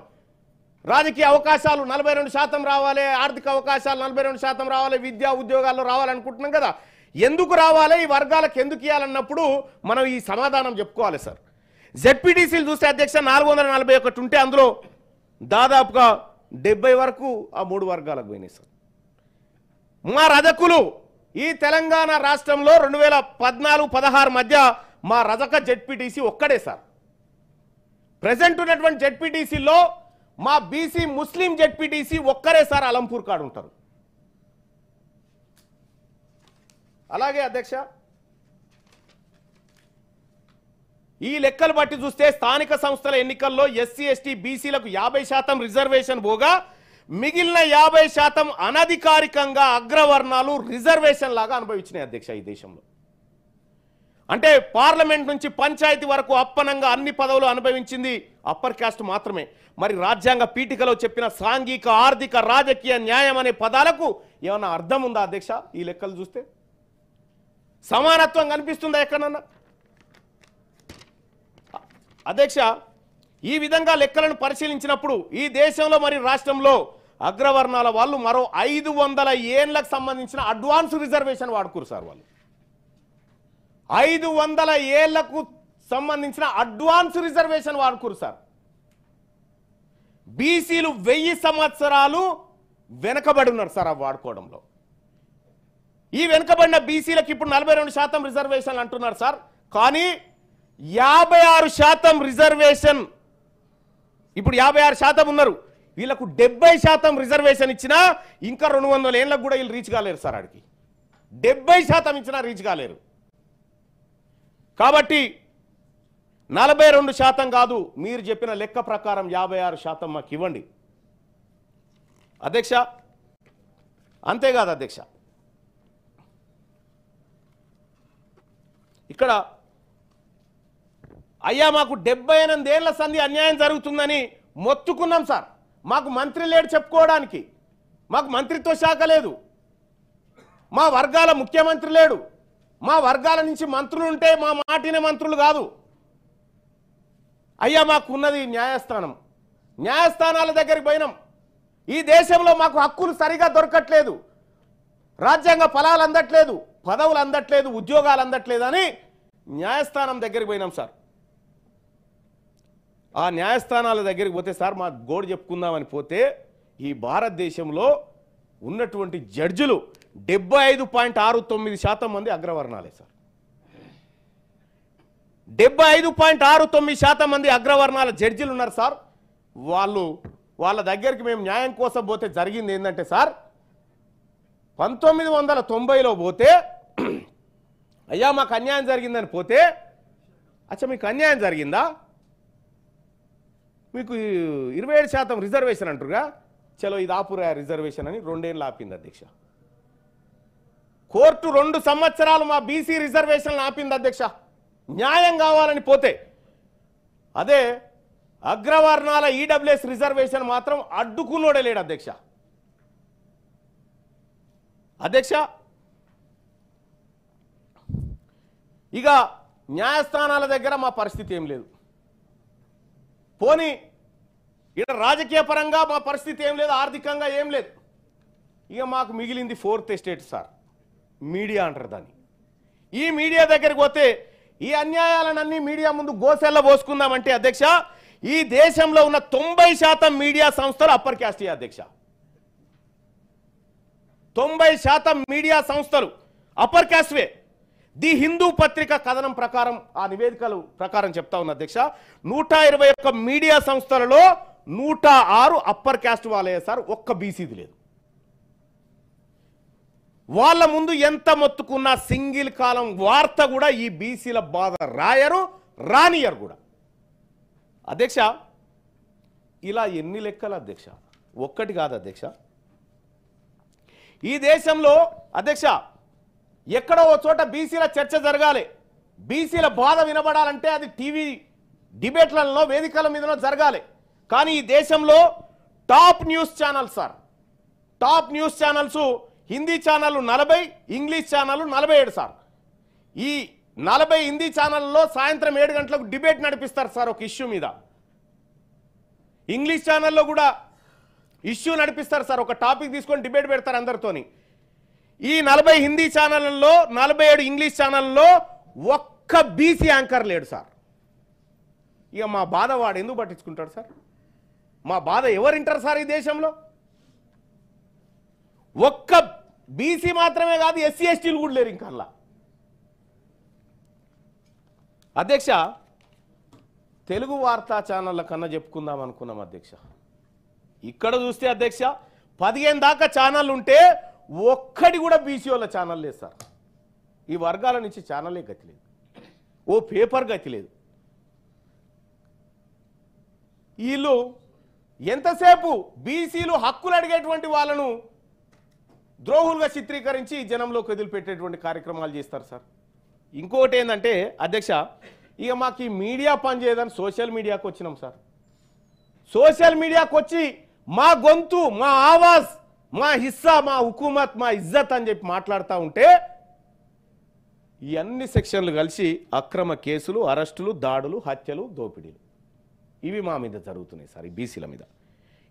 రాజకీయ అవకాశాలు 42% రావాలి, ఆర్థిక అవకాశాలు 42% రావాలి, విద్యా ఉద్యోగాల్లో రావాలనుకుంటున్నాం కదా. ఎందుకు రావాలి, ఈ వర్గాలకు ఎందుకు ఇవ్వాలన్నప్పుడు మనం ఈ సమాధానం చెప్పుకోవాలి సార్. జెడ్పీటీసీలు చూస్తే అధ్యక్ష 441 ఉంటే అందులో దాదాపుగా 70 వరకు ఆ 3 వర్గాలకు పోయినాయి సార్. మా రజకులు ఈ తెలంగాణ రాష్ట్రంలో 2014-16 మధ్య మా రజక జెడ్పీటీసీ ఒక్కడే సార్. ప్రెసెంట్ ఉన్నటువంటి జెడ్పీటీసీలో మా బీసీ ముస్లిం జెడ్పీటీసీ ఒక్కరే సార్ అలంపూర్ కాడు ఉంటారు. అలాగే అధ్యక్ష ఈ లెక్కలు బట్టి చూస్తే స్థానిక సంస్థల ఎన్నికల్లో ఎస్సీ ఎస్టీ బీసీలకు 50% రిజర్వేషన్ పోగా మిగిలిన 50% అనధికారికంగా అగ్రవర్ణాలు రిజర్వేషన్ లాగా అనుభవించినాయి అధ్యక్ష ఈ దేశంలో. అంటే పార్లమెంట్ నుంచి పంచాయతీ వరకు అప్పనంగా అన్ని పదవులు అనుభవించింది అప్పర్ కాస్ట్ మాత్రమే. మరి రాజ్యాంగ పీఠికలో చెప్పిన సాంఘిక, ఆర్థిక, రాజకీయ, న్యాయం అనే పదాలకు ఏమన్నా అర్థం ఉందా అధ్యక్ష? ఈ లెక్కలు చూస్తే సమానత్వం కనిపిస్తుందా ఎక్కడన్నా? అధ్యక్ష, ఈ విధంగా లెక్కలను పరిశీలించినప్పుడు ఈ దేశంలో మరి రాష్ట్రంలో అగ్రవర్ణాల వాళ్ళు మరో 500 ఏళ్లకు సంబంధించిన అడ్వాన్స్ రిజర్వేషన్ వాడుకోరు సార్. వాళ్ళు 500 ఏళ్లకు సంబంధించిన అడ్వాన్స్ రిజర్వేషన్ వాడుకోరు సార్. బీసీలు 1000 సంవత్సరాలు వెనకబడి ఉన్నారు సార్ ఆ వాడుకోవడంలో. ఈ వెనుకబడిన బీసీలకు ఇప్పుడు 42% రిజర్వేషన్ అంటున్నారు సార్. కానీ 56% రిజర్వేషన్, ఇప్పుడు 56% ఉన్నారు. వీళ్ళకు 70% రిజర్వేషన్ ఇచ్చినా ఇంకా 200 ఏళ్ళకు కూడా వీళ్ళు రీచ్ కాలేరు సార్. ఆడికి 70% ఇచ్చినా రీచ్ కాలేరు. కాబట్టి 42% కాదు, మీరు చెప్పిన లెక్క ప్రకారం 56% మాకు ఇవ్వండి అధ్యక్ష. అంతేకాదు అధ్యక్ష, ఇక్కడ అయ్యా మాకు 78 ఏళ్ల సంధి అన్యాయం జరుగుతుందని మొత్తుకున్నాం సార్. మాకు మంత్రి లేడు చెప్పుకోవడానికి, మాకు మంత్రిత్వ శాఖ లేదు, మా వర్గాల ముఖ్యమంత్రి లేడు, మా వర్గాల నుంచి మంత్రులు ఉంటే మా మాటినే మంత్రులు కాదు. అయ్యా మాకు ఉన్నది న్యాయస్థానం, న్యాయస్థానాల దగ్గరికి పోయినాం. ఈ దేశంలో మాకు హక్కులు సరిగా దొరకట్లేదు, రాజ్యాంగ ఫలాలు అందట్లేదు, పదవులు అందట్లేదు, ఉద్యోగాలు అందట్లేదు అని న్యాయస్థానం దగ్గరికి పోయినాం సార్. ఆ న్యాయస్థానాల దగ్గరికి పోతే సార్ మా గోడు చెప్పుకుందామని పోతే ఈ భారతదేశంలో ఉన్నటువంటి జడ్జిలు 75.69% మంది అగ్రవర్ణాలే సార్. 75.69% మంది అగ్రవర్ణాల జడ్జిలు ఉన్నారు సార్. వాళ్ళ దగ్గరికి మేము న్యాయం కోసం పోతే జరిగింది ఏంటంటే సార్, 1990లో పోతే అయ్యా మాకు అన్యాయం జరిగిందని పోతే, అచ్చా మీకు అన్యాయం జరిగిందా, మీకు 27% రిజర్వేషన్ అంటారుగా, చలో ఇది ఆపురా రిజర్వేషన్ అని 2 ఏళ్ళు ఆపింది అధ్యక్ష. కోర్టు 2 సంవత్సరాలు మా బీసీ రిజర్వేషన్లు ఆపింది అధ్యక్ష, న్యాయం కావాలని పోతే. అదే అగ్రవర్ణాల ఈడబ్ల్యూఎస్ రిజర్వేషన్ మాత్రం అడ్డుకున్నోడే లేడు అధ్యక్ష. అధ్యక్ష, ఇక న్యాయస్థానాల దగ్గర మా పరిస్థితి ఏం లేదు. పోనీ ఇక్కడ రాజకీయ పరంగా మా పరిస్థితి ఏం లేదు, ఆర్థికంగా ఏం లేదు. ఇక మాకు మిగిలింది 4th ఎస్టేట్ సార్, మీడియా అంటారు దాన్ని. ఈ మీడియా దగ్గరికి పోతే ఈ అన్యాయాలన్నీ మీడియా ముందు గోసెల్ల పోసుకుందామంటే అధ్యక్ష, ఈ దేశంలో ఉన్న 90% మీడియా సంస్థలు అప్పర్ క్యాస్ట్ అధ్యక్ష. 90% మీడియా సంస్థలు అప్పర్ క్యాస్ట్వే. ది హిందూ పత్రిక కథనం ప్రకారం, ఆ నివేదికలు ప్రకారం చెప్తా ఉన్న అధ్యక్ష, 121 మీడియా సంస్థలలో 106 అప్పర్ క్యాస్ట్ వాళ్ళే సార్, ఒక్క బీసీది లేదు. వాళ్ళ ముందు ఎంత మొత్తుకున్న సింగిల్ కాలం వార్త కూడా ఈ బీసీల బాధ రాయరు, రానియరు కూడా అధ్యక్ష. ఇలా ఎన్ని లెక్కలు అధ్యక్ష, ఒక్కటి కాదు అధ్యక్ష. ఈ దేశంలో అధ్యక్ష ఎక్కడో ఓ చోట బీసీల చర్చ జరగాలి, బీసీల బాధ వినబడాలంటే అది టీవీ డిబేట్లలో, వేదికల మీదనో జరగాలి. కానీ ఈ దేశంలో top news channels sir, top news channels Hindi ఛానళ్ళు 40, ఇంగ్లీష్ ఛానళ్ళు 47 సార్. ఈ 40 హిందీ ఛానల్లో సాయంత్రం 7 గంటలకు డిబేట్ నడిపిస్తారు సార్ ఒక ఇష్యూ మీద. ఇంగ్లీష్ ఛానల్లో కూడా ఇష్యూ నడిపిస్తారు సార్, ఒక టాపిక్ తీసుకొని డిబేట్ పెడతారు అందరితోని. ఈ 40 హిందీ ఛానళ్ళల్లో 47 ఇంగ్లీష్ ఛానల్లో ఒక్క బీసీ యాంకర్ లేడు సార్. ఇక మా బాధ వాడు ఎందుకు పట్టించుకుంటాడు సార్? మా బాధ ఎవరు వింటారు సార్ ఈ దేశంలో? ఒక్క బీసీ మాత్రమే కాదు, ఎస్సీ ఎస్టీలు కూడా లేరు ఇంకా అలా. అధ్యక్ష, తెలుగు వార్తా ఛానళ్ళ కన్నా చెప్పుకుందాం అనుకున్నాం అధ్యక్ష. ఇక్కడ చూస్తే అధ్యక్ష 15 దాకా ఛానళ్ళు ఉంటే ఒక్కడి కూడా బీసీ వాళ్ళ ఛానల్ లేదు సార్. ఈ వర్గాల నుంచి ఛానలే గతి లేదు, ఓ పేపర్ గతి లేదు. వీళ్ళు ఎంతసేపు బీసీలు హక్కులు అడిగేటువంటి వాళ్ళను ద్రోహులుగా చిత్రీకరించి జనంలోకి వదిలిపెట్టేటువంటి కార్యక్రమాలు చేస్తారు సార్. ఇంకోటి ఏంటంటే అధ్యక్ష, ఇక మాకు ఈ మీడియా పని చేయదని సోషల్ మీడియాకు వచ్చినాం సార్. సోషల్ మీడియాకు వచ్చి మా గొంతు, మా ఆవాజ్, మా హిస్సా, మా హుకూమత్, మా ఇజ్జత్ అని చెప్పి మాట్లాడుతూ ఉంటే ఈ అన్ని సెక్షన్లు కలిసి అక్రమ కేసులు, అరెస్టులు, దాడులు, హత్యలు, దోపిడీలు ఇవి మా మీద జరుగుతున్నాయి సార్. ఈ బీసీల మీద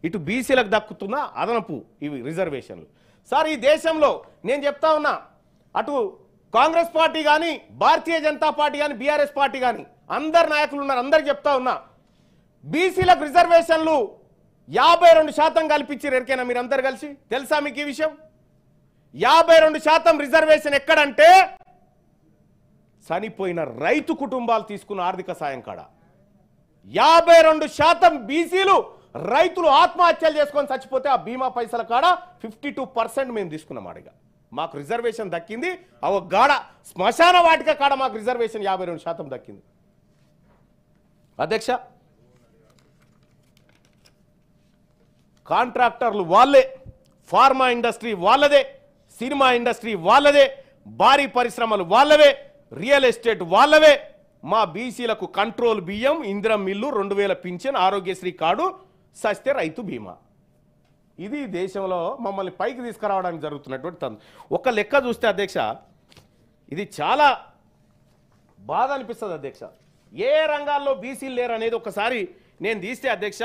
ఇటు బీసీలకు దక్కుతున్న అదనపు ఇవి రిజర్వేషన్లు సార్. ఈ దేశంలో నేను చెప్తా ఉన్నా, అటు కాంగ్రెస్ పార్టీ కానీ, భారతీయ జనతా పార్టీ కానీ, బీఆర్ఎస్ పార్టీ కానీ అందరు నాయకులు ఉన్నారు, అందరికి చెప్తా ఉన్నా, బీసీలకు రిజర్వేషన్లు 52% కల్పించారు. ఎరికైనా మీరు అందరు కలిసి, తెలుసా మీకు ఈ విషయం? 52% రిజర్వేషన్ ఎక్కడంటే చనిపోయిన రైతు కుటుంబాలు తీసుకున్న ఆర్థిక సాయం కాడ 52% బీసీలు రైతులు ఆత్మహత్యలు చేసుకొని చచ్చిపోతే ఆ బీమా పైసల కాడ 52% మేము తీసుకున్నాం. అడిగా మాకు రిజర్వేషన్ దక్కింది. ఒక గాడ శ్మశాన వాటిక కాడ మాకు రిజర్వేషన్ 52% దక్కింది. అధ్యక్ష, కాంట్రాక్టర్లు వాళ్ళే, ఫార్మా ఇండస్ట్రీ వాళ్ళదే, సినిమా ఇండస్ట్రీ వాళ్ళదే, భారీ పరిశ్రమలు వాళ్ళవే, రియల్ ఎస్టేట్ వాళ్ళవే. మా బీసీలకు కంట్రోల్ బియ్యం, ఇందిరం మిల్లు, 2000 పింఛన్, ఆరోగ్యశ్రీ కార్డు, సస్తే రైతు బీమా. ఇది దేశంలో మమ్మల్ని పైకి తీసుకురావడానికి జరుగుతున్నటువంటి ఒక లెక్క చూస్తే అధ్యక్ష, ఇది చాలా బాధ అనిపిస్తుంది అధ్యక్ష. ఏ రంగాల్లో బీసీలు లేరు అనేది ఒకసారి నేను తీస్తే అధ్యక్ష,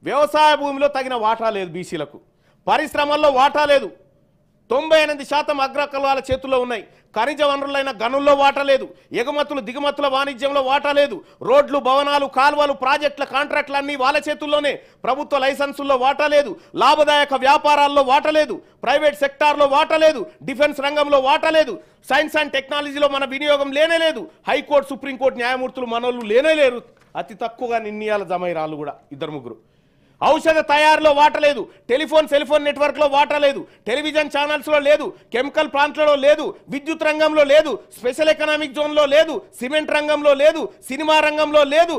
వ్యవసాయ భూమిలో తగిన వాటా లేదు బీసీలకు, పరిశ్రమల్లో వాటా లేదు, 98% అగ్రకులాల చేతుల్లో ఉన్నాయి, ఖనిజ వనరులైన గనుల్లో వాటా లేదు, ఎగుమతులు దిగుమతుల వాణిజ్యంలో వాటా లేదు, రోడ్లు, భవనాలు, కాల్వలు, ప్రాజెక్టుల కాంట్రాక్టులన్నీ వాళ్ళ చేతుల్లోనే, ప్రభుత్వ లైసెన్సుల్లో వాటా లేదు, లాభదాయక వ్యాపారాల్లో వాటా లేదు, ప్రైవేట్ సెక్టార్లో వాటా లేదు, డిఫెన్స్ రంగంలో వాటా లేదు, సైన్స్ అండ్ టెక్నాలజీలో మన వినియోగం లేనే లేదు, హైకోర్టు, సుప్రీంకోర్టు న్యాయమూర్తులు మనోళ్ళు లేనే లేరు, అతి తక్కువగా నిర్ణయాల జమైరాళ్ళు కూడా 2-3. ఔషధ తయారీలో వాటా లేదు, టెలిఫోన్ సెల్ఫోన్ నెట్వర్క్లో వాటా లేదు, టెలివిజన్ ఛానల్స్లో లేదు, కెమికల్ ప్లాంట్లలో లేదు, విద్యుత్ రంగంలో లేదు, స్పెషల్ ఎకనామిక్ జోన్లో లేదు, సిమెంట్ రంగంలో లేదు, సినిమా రంగంలో లేదు,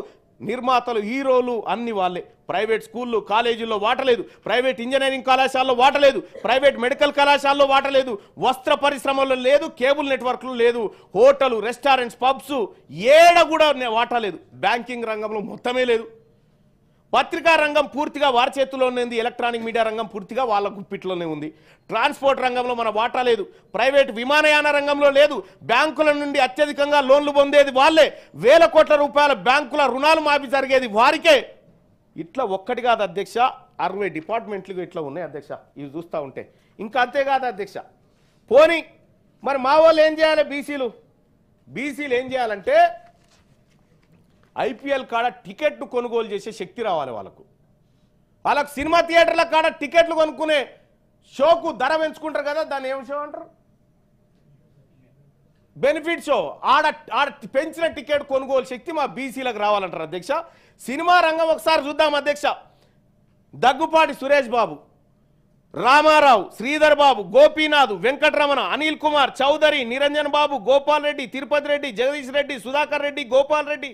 నిర్మాతలు, హీరోలు అన్ని వాళ్ళే, ప్రైవేట్ స్కూళ్ళు, కాలేజీల్లో వాటా లేదు, ప్రైవేట్ ఇంజనీరింగ్ కళాశాలలో వాటా లేదు, ప్రైవేట్ మెడికల్ కళాశాలలో వాటా లేదు, వస్త్ర పరిశ్రమలో లేదు, కేబుల్ నెట్వర్క్లు లేదు, హోటలు, రెస్టారెంట్స్, పబ్స్ ఏడ కూడా వాటా లేదు, బ్యాంకింగ్ రంగంలో మొత్తమే లేదు, పత్రికా రంగం పూర్తిగా వారి చేతుల్లోనే ఉంది, ఎలక్ట్రానిక్ మీడియా రంగం పూర్తిగా వాళ్ళ గుప్పిట్లోనే ఉంది, ట్రాన్స్పోర్ట్ రంగంలో మన వాటా లేదు, ప్రైవేట్ విమానయాన రంగంలో లేదు, బ్యాంకుల నుండి అత్యధికంగా లోన్లు పొందేది వాళ్ళే, వేల కోట్ల రూపాయల బ్యాంకుల రుణాలు మాఫీ జరిగేది వారికే. ఇట్లా ఒక్కటి కాదు అధ్యక్ష, 60 డిపార్ట్మెంట్లు ఇట్లా ఉన్నాయి అధ్యక్ష. ఇవి చూస్తూ ఉంటే ఇంకా అంతేకాదు అధ్యక్ష. పోనీ మరి మా వాళ్ళు ఏం చేయాలి? బీసీలు ఏం చేయాలంటే ఐపీఎల్ కాడ టికెట్ను కొనుగోలు చేసే శక్తి రావాలి వాళ్ళకు. సినిమా థియేటర్ల కాడ టికెట్లు కొనుక్కునే షోకు ధర పెంచుకుంటారు కదా, దాన్ని ఏం షో అంటారు? Benefit show. ఆడ పెంచిన టికెట్ కొనుగోలు శక్తి మా బీసీలకు రావాలంటారు అధ్యక్ష. సినిమా రంగం ఒకసారి చూద్దాం అధ్యక్ష. దగ్గుపాటి సురేష్ బాబు, రామారావు, శ్రీధర్ బాబు, గోపీనాథ్, వెంకటరమణ, అనిల్ కుమార్, చౌదరి, నిరంజన్ బాబు, గోపాల్ రెడ్డి, తిరుపతి రెడ్డి, జగదీష్ రెడ్డి, సుధాకర్ రెడ్డి, గోపాల్ రెడ్డి,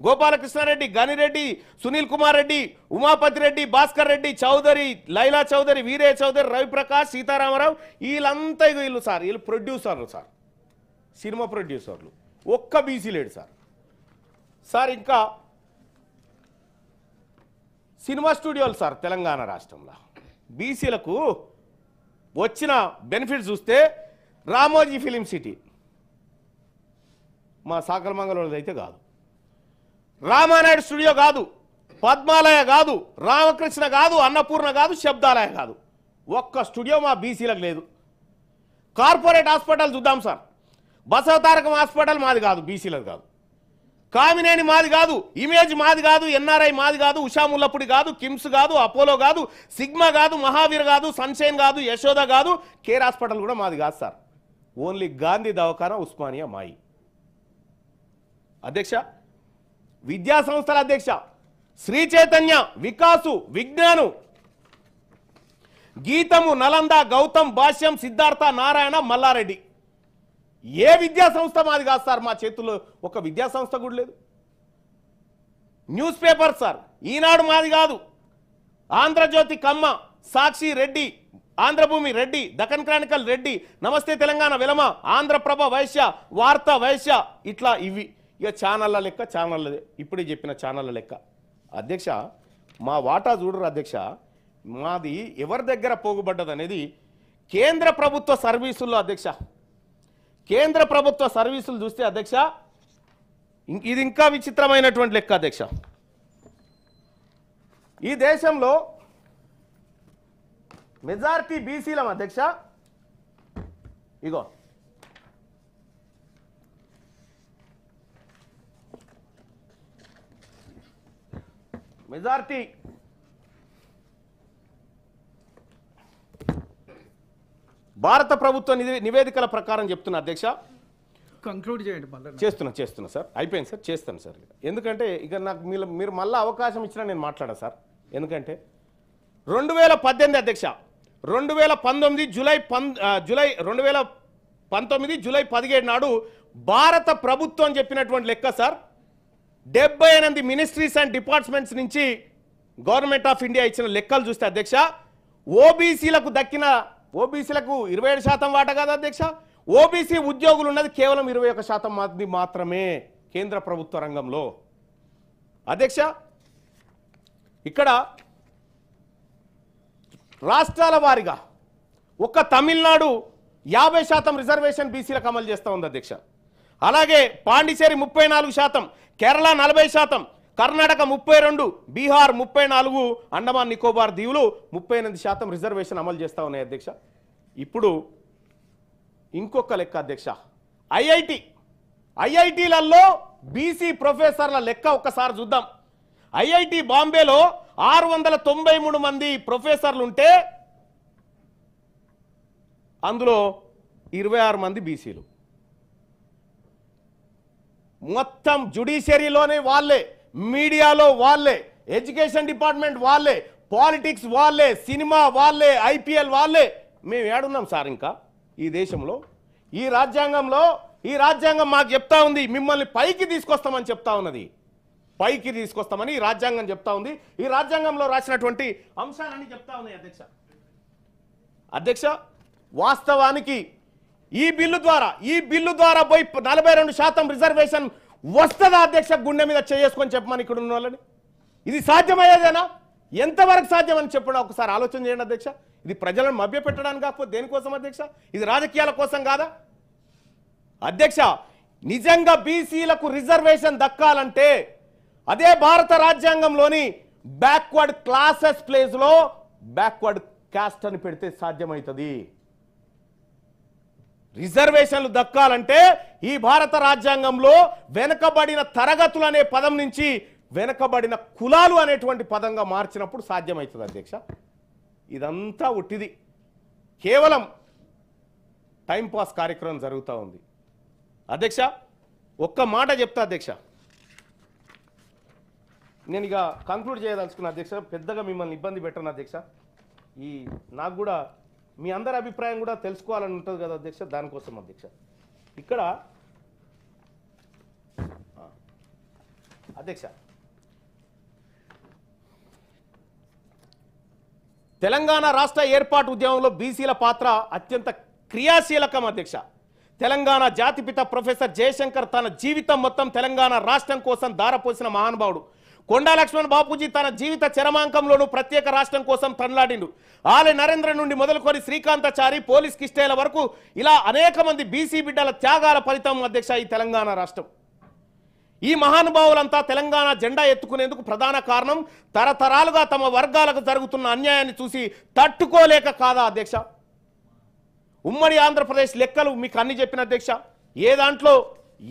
గోపాలకృష్ణారెడ్డి, గనిరెడ్డి, సునీల్ కుమార్ రెడ్డి, ఉమాపతి రెడ్డి, భాస్కర్ రెడ్డి, చౌదరి, లైలా చౌదరి, వీరే చౌదరి, రవిప్రకాష్, సీతారామరావు, వీళ్ళంతా వీళ్ళు సార్, వీళ్ళు ప్రొడ్యూసర్లు సార్, సినిమా ప్రొడ్యూసర్లు. ఒక్క బీసీ లేడు సార్. ఇంకా సినిమా స్టూడియోలు సార్ తెలంగాణ రాష్ట్రంలో బీసీలకు వచ్చిన బెనిఫిట్స్ చూస్తే, రామోజీ ఫిలిం సిటీ మా సాకలమంగళూరుది అయితే కాదు, రామానాయుడు స్టూడియో కాదు, పద్మాలయ కాదు, రామకృష్ణ కాదు, అన్నపూర్ణ కాదు, శబ్దాలయ కాదు, ఒక్క స్టూడియో మా బీసీలకు లేదు. కార్పొరేట్ హాస్పిటల్ చూద్దాం సార్. బసవతారకం హాస్పిటల్ మాది కాదు, బీసీలకు కాదు. కామినేని మాది కాదు, ఇమేజ్ మాది కాదు, ఎన్ఆర్ఐ మాది కాదు, ఉషా ముల్లపుడి కాదు, కిమ్స్ కాదు, అపోలో కాదు, సిగ్మా కాదు, మహావీర్ కాదు, సన్షైన్ కాదు, యశోద కాదు, కేర్ హాస్పిటల్ కూడా మాది కాదు సార్. ఓన్లీ గాంధీ దవాఖానా, ఉస్మానియా మాయి. అధ్యక్ష, విద్యా సంస్థల అధ్యక్ష, శ్రీ చైతన్య, వికాసు, విజ్ఞాను, గీతము, నలంద, గౌతమ్, భాష్యం, సిద్ధార్థ, నారాయణ, మల్లారెడ్డి. ఏ విద్యా సంస్థ మాది కాదు సార్. మా చేతుల్లో ఒక విద్యా సంస్థ కూడా లేదు. న్యూస్ పేపర్ సార్, ఈనాడు మాది కాదు, ఆంధ్రజ్యోతి, కమ్మ, సాక్షి, రెడ్డి, ఆంధ్రభూమి రెడ్డి, దక్కన్ క్రానికల్ రెడ్డి, నమస్తే తెలంగాణ వెలమ, ఆంధ్రప్రభ వైశ్య, వార్త వైశ్య, ఇట్లా ఇవి ఇక ఛానళ్ళ లెక్క ఛానళ్ళదే. ఇప్పుడే చెప్పిన ఛానళ్ళ లెక్క. అధ్యక్ష మా వాటా చూడరు అధ్యక్ష, మాది ఎవరి దగ్గర పోగుబడ్డది అనేది కేంద్ర ప్రభుత్వ సర్వీసుల్లో అధ్యక్ష. కేంద్ర ప్రభుత్వ సర్వీసులు చూస్తే అధ్యక్ష ఇది ఇంకా విచిత్రమైనటువంటి లెక్క అధ్యక్ష. ఈ దేశంలో మెజారిటీ బీసీలం అధ్యక్ష. ఇగో మెజారిటీ భారత ప్రభుత్వ నివేదికల ప్రకారం చెప్తున్నా అధ్యక్ష. కంక్లూడ్ చేయండి మళ్ళీ. చేస్తున్నా సార్, అయిపోయింది సార్, చేస్తాను సార్. ఎందుకంటే ఇక నాకు మీరు మళ్ళీ అవకాశం ఇచ్చినా నేను మాట్లాడా సార్. ఎందుకంటే 2018 అధ్యక్ష, 2019 జూలై 17 నాడు భారత ప్రభుత్వం చెప్పినటువంటి లెక్క సార్. 78 మినిస్ట్రీస్ అండ్ డిపార్ట్మెంట్స్ నుంచి గవర్నమెంట్ ఆఫ్ ఇండియా ఇచ్చిన లెక్కలు చూస్తే అధ్యక్ష ఓబీసీలకు 27% వాటా కాదు అధ్యక్ష. ఓబీసీ ఉద్యోగులు ఉన్నది కేవలం 21% మంది మాత్రమే కేంద్ర ప్రభుత్వ రంగంలో అధ్యక్ష. ఇక్కడ రాష్ట్రాల వారీగా ఒక్క తమిళనాడు 50% రిజర్వేషన్ బీసీలకు అమలు చేస్తూ ఉంది అధ్యక్ష. అలాగే పాండిచేరి 34%, కేరళ 40%, కర్ణాటక 32%, బీహార్ 34%, అండమాన్ నికోబార్ దీవులు 38% రిజర్వేషన్ అమలు చేస్తూ ఉన్నాయి అధ్యక్ష. ఇప్పుడు ఇంకొక లెక్క అధ్యక్ష, ఐఐటీలలో బీసీ ప్రొఫెసర్ల లెక్క ఒక్కసారి చూద్దాం. ఐఐటి బాంబేలో 693 మంది ప్రొఫెసర్లు ఉంటే అందులో 26 మంది బీసీలు. మొత్తం జ్యుడిషియరీలోనే వాళ్ళే, మీడియాలో వాళ్ళే, ఎడ్యుకేషన్ డిపార్ట్మెంట్ వాళ్ళే, పాలిటిక్స్ వాళ్ళే, సినిమా వాళ్ళే, ఐపీఎల్ వాళ్ళే. మేము ఏడున్నాం సార్ ఇంకా ఈ దేశంలో? ఈ రాజ్యాంగం మాకు చెప్తా ఉంది మిమ్మల్ని పైకి తీసుకొస్తామని చెప్తా ఉన్నది. పైకి తీసుకొస్తామని ఈ రాజ్యాంగం చెప్తా ఉంది. ఈ రాజ్యాంగంలో రాసినటువంటి అంశాలన్నీ చెప్తా ఉన్నాయి అధ్యక్ష. వాస్తవానికి ఈ బిల్లు ద్వారా పోయి 42% రిజర్వేషన్ వస్తుందా అధ్యక్ష? గుండె మీద చేసుకొని చెప్పమని ఇక్కడ ఉన్న వాళ్ళని. ఇది సాధ్యమయ్యేదేనా? ఎంతవరకు సాధ్యమని చెప్పడం ఒకసారి ఆలోచన చేయండి అధ్యక్ష. ఇది ప్రజలను మభ్యపెట్టడానికి కాకపోతే దేనికోసం అధ్యక్ష? ఇది రాజకీయాల కోసం కాదా అధ్యక్ష? నిజంగా బీసీలకు రిజర్వేషన్ దక్కాలంటే అదే భారత రాజ్యాంగంలోని బ్యాక్వర్డ్ క్లాసెస్ ప్లేస్లో బ్యాక్వర్డ్ కాస్ట్ అని పెడితే సాధ్యమవుతుంది. రిజర్వేషన్లు దక్కాలంటే ఈ భారత రాజ్యాంగంలో వెనుకబడిన తరగతులు అనే పదం నుంచి వెనుకబడిన కులాలు అనేటువంటి పదంగా మార్చినప్పుడు సాధ్యమవుతుంది అధ్యక్ష. ఇదంతా ఉట్టిది, కేవలం టైంపాస్ కార్యక్రమం జరుగుతూ ఉంది అధ్యక్ష. ఒక్క మాట చెప్తా అధ్యక్ష, నేను ఇక కంక్లూడ్ చేయదలుచుకున్నా అధ్యక్ష. పెద్దగా మిమ్మల్ని ఇబ్బంది పెట్టను అధ్యక్ష. నాకు కూడా మీ అందరి అభిప్రాయం కూడా తెలుసుకోవాలని ఉంటుంది కదా అధ్యక్ష, దానికోసం అధ్యక్ష. ఇక్కడ అధ్యక్ష తెలంగాణ రాష్ట్ర ఏర్పాటు ఉద్యమంలో బీసీల పాత్ర అత్యంత క్రియాశీలకం అధ్యక్ష. తెలంగాణ జాతిపిత ప్రొఫెసర్ జయశంకర్ తన జీవితం మొత్తం తెలంగాణ రాష్ట్రం కోసం ధారపోసిన మహానుభావుడు. కొండా లక్ష్మణ్ బాపూజీ తన జీవిత చరమాంకంలోనూ ప్రత్యేక రాష్ట్రం కోసం తనలాడిండు. ఆలె నరేంద్ర నుండి మొదలుకొని శ్రీకాంతాచారి, పోలీస్ కిష్టేల వరకు ఇలా అనేక మంది బీసీ బిడ్డల త్యాగాల ఫలితం అధ్యక్ష ఈ తెలంగాణ రాష్ట్రం. ఈ మహానుభావులంతా తెలంగాణ జెండా ఎత్తుకునేందుకు ప్రధాన కారణం తరతరాలుగా తమ వర్గాలకు జరుగుతున్న అన్యాయాన్ని చూసి తట్టుకోలేక కాదా అధ్యక్ష? ఉమ్మడి ఆంధ్రప్రదేశ్ లెక్కలు మీకు అన్ని చెప్పిన అధ్యక్ష. ఏ దాంట్లో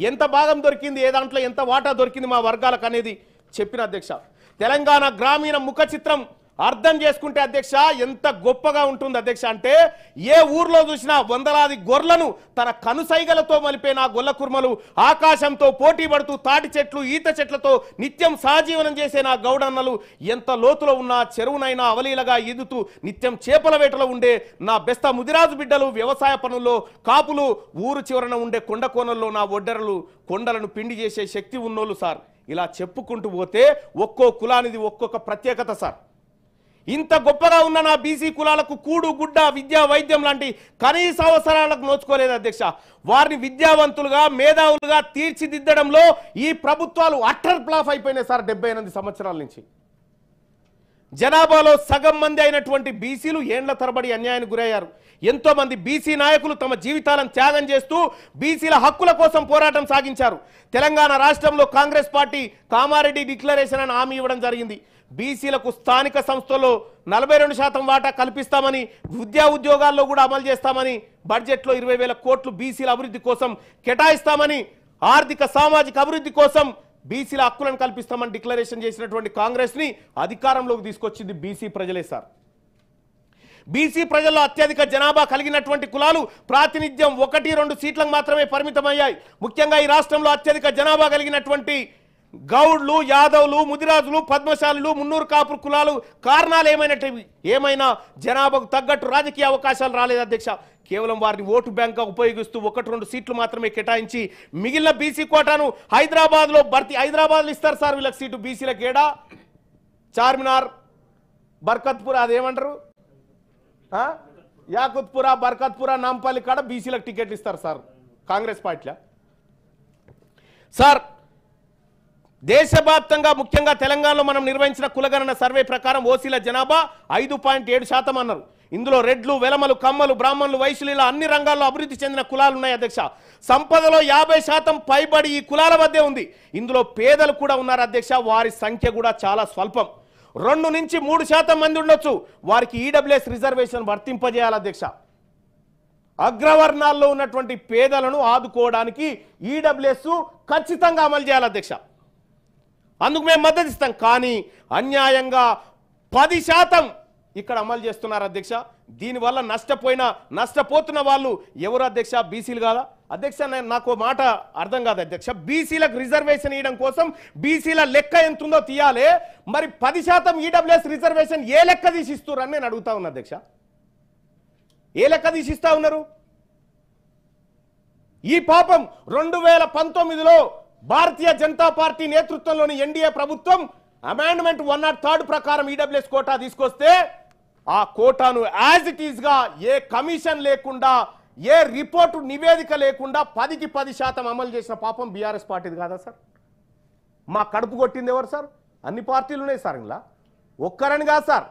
ఎంత భాగం దొరికింది, ఏ దాంట్లో ఎంత వాటా దొరికింది మా వర్గాలకు అనేది చెప్పిన అధ్యక్ష. తెలంగాణ గ్రామీణ ముఖ చిత్రం అర్థం చేసుకుంటే అధ్యక్ష ఎంత గొప్పగా ఉంటుంది అధ్యక్ష అంటే, ఏ ఊర్లో చూసినా వందలాది గొర్రెలను తన కనుసైగలతో మలిపే నా గొల్ల కుర్మలు, ఆకాశంతో పోటీ పడుతూ తాటి చెట్లు ఈత చెట్లతో నిత్యం సహజీవనం చేసే నా గౌడన్నలు, ఎంత లోతులో ఉన్న చెరువునైనా అవలీలగా ఈదుతూ నిత్యం చేపల వేటలో ఉండే నా బెస్త ముదిరాజు బిడ్డలు, వ్యవసాయ పనుల్లో కాపులు, ఊరు చివరన ఉండే కొండ కోనల్లో నా ఒడ్డెరలు, కొండలను పిండి చేసే శక్తి ఉన్నోళ్ళు సార్. ఇలా చెప్పుకుంటూ పోతే ఒక్కో కులానిది ఒక్కొక్క ప్రత్యేకత సార్. ఇంత గొప్పగా ఉన్న నా బీసీ కులాలకు కూడు గుడ్డ విద్యా వైద్యం లాంటి కనీస అవసరాలకు నోచుకోలేదు అధ్యక్ష. వారిని విద్యావంతులుగా మేధావులుగా తీర్చిదిద్దడంలో ఈ ప్రభుత్వాలు అట్టర్ ఫ్లాప్ అయిపోయినాయి సార్. 78 సంవత్సరాల నుంచి జనాభాలో సగం మంది అయినటువంటి బీసీలు ఏండ్ల తరబడి అన్యాయానికి గురయ్యారు. ఎంతో మంది బీసీ నాయకులు తమ జీవితాలను త్యాగం చేస్తూ బీసీల హక్కుల కోసం పోరాటం సాగించారు. తెలంగాణ రాష్ట్రంలో కాంగ్రెస్ పార్టీ కామారెడ్డి డిక్లరేషన్ అని హామీ ఇవ్వడం జరిగింది. బీసీలకు స్థానిక సంస్థల్లో 42% వాటా కల్పిస్తామని, విద్యా ఉద్యోగాల్లో కూడా అమలు చేస్తామని, బడ్జెట్లో 20,000 కోట్లు బీసీల అభివృద్ధి కోసం కేటాయిస్తామని, ఆర్థిక సామాజిక అభివృద్ధి కోసం బీసీల హక్కులను కల్పిస్తామని డిక్లరేషన్ చేసినటువంటి కాంగ్రెస్ ని అధికారంలోకి తీసుకొచ్చింది బీసీ ప్రజలే సార్. బీసీ ప్రజల్లో అత్యధిక జనాభా కలిగినటువంటి కులాలు ప్రాతినిధ్యం 1-2 సీట్లకు మాత్రమే పరిమితమయ్యాయి. ముఖ్యంగా ఈ రాష్ట్రంలో అత్యధిక జనాభా కలిగినటువంటి గౌడ్లు, యాదవులు, ముదిరాజులు, పద్మశాలులు, మున్నూరు కాపు కులాలు కారణాలు ఏమైనా జనాభాకు తగ్గట్టు రాజకీయ అవకాశాలు రాలేదు అధ్యక్ష. కేవలం వారిని ఓటు బ్యాంక్గా ఉపయోగిస్తూ 1-2 సీట్లు మాత్రమే కేటాయించి మిగిలిన బీసీ కోటాను హైదరాబాద్లో హైదరాబాద్లో ఇస్తారు సార్ వీళ్ళకి సీటు. బీసీలకు ఏడా చార్మినార్, బర్కత్పుర, అదేమంటారు యాకుత్పుర, బర్కత్పుర, నాంపల్లి కాడ బీసీలకు టికెట్లు ఇస్తారు సార్ కాంగ్రెస్ పార్టీలో. సార్ దేశవ్యాప్తంగా ముఖ్యంగా తెలంగాణలో మనం నిర్వహించిన కులగణన సర్వే ప్రకారం ఓసీల జనాభా 5.7% అన్నారు. ఇందులో రెడ్లు, వెలమలు, కమ్మలు, బ్రాహ్మణులు, వైశ్యులు ఇలా అన్ని రంగాల్లో అభివృద్ధి చెందిన కులాలు ఉన్నాయి అధ్యక్ష. సంపదలో 50% పైబడి ఈ కులాల మధ్య ఉంది. ఇందులో పేదలు కూడా ఉన్నారు అధ్యక్ష. వారి సంఖ్య కూడా చాలా స్వల్పం. 2-3% మంది ఉండొచ్చు. వారికి ఈడబ్ల్యూఎస్ రిజర్వేషన్ వర్తింపజేయాలి అధ్యక్ష. అగ్రవర్ణాల్లో ఉన్నటువంటి పేదలను ఆదుకోవడానికి ఈడబ్ల్యూఎస్ ఖచ్చితంగా అమలు చేయాలి అధ్యక్ష. అందుకు మేము మద్దతు ఇస్తాం. కానీ అన్యాయంగా 10% ఇక్కడ అమలు చేస్తున్నారు అధ్యక్ష. దీనివల్ల నష్టపోతున్న వాళ్ళు ఎవరు అధ్యక్ష? బీసీలు కాదా అధ్యక్ష? నాకు మాట అర్థం కాదు అధ్యక్ష. బీసీలకు రిజర్వేషన్ ఇవ్వడం కోసం బీసీల లెక్క ఎంత ఉందో తీయాలి. మరి 10% ఈడబ్ల్యూఎస్ రిజర్వేషన్ ఏ లెక్క తీసిస్తున్నారని నేను అడుగుతా ఉన్నా అధ్యక్ష. ఏ లెక్క తీసిస్తా ఉన్నారు? ఈ పాపం 2019లో భారతీయ జనతా పార్టీ నేతృత్వంలోని ఎన్డీఏ ప్రభుత్వం అమెండ్మెంట్ 103 ప్రకారం ఈడబ్ల్యూఎస్ కోటా తీసుకొస్తే ఆ కోటాను యాజ్ ఇట్ ఈస్ గా ఏ కమిషన్ లేకుండా, ఏ రిపోర్టు నివేదిక లేకుండా 10% అమలు చేసిన పాపం బీఆర్ఎస్ పార్టీది కాదా సార్? మా కడుపు కొట్టింది ఎవరు సార్? అన్ని పార్టీలు ఉన్నాయి సార్. ఇలా ఒక్కరని కాదు సార్,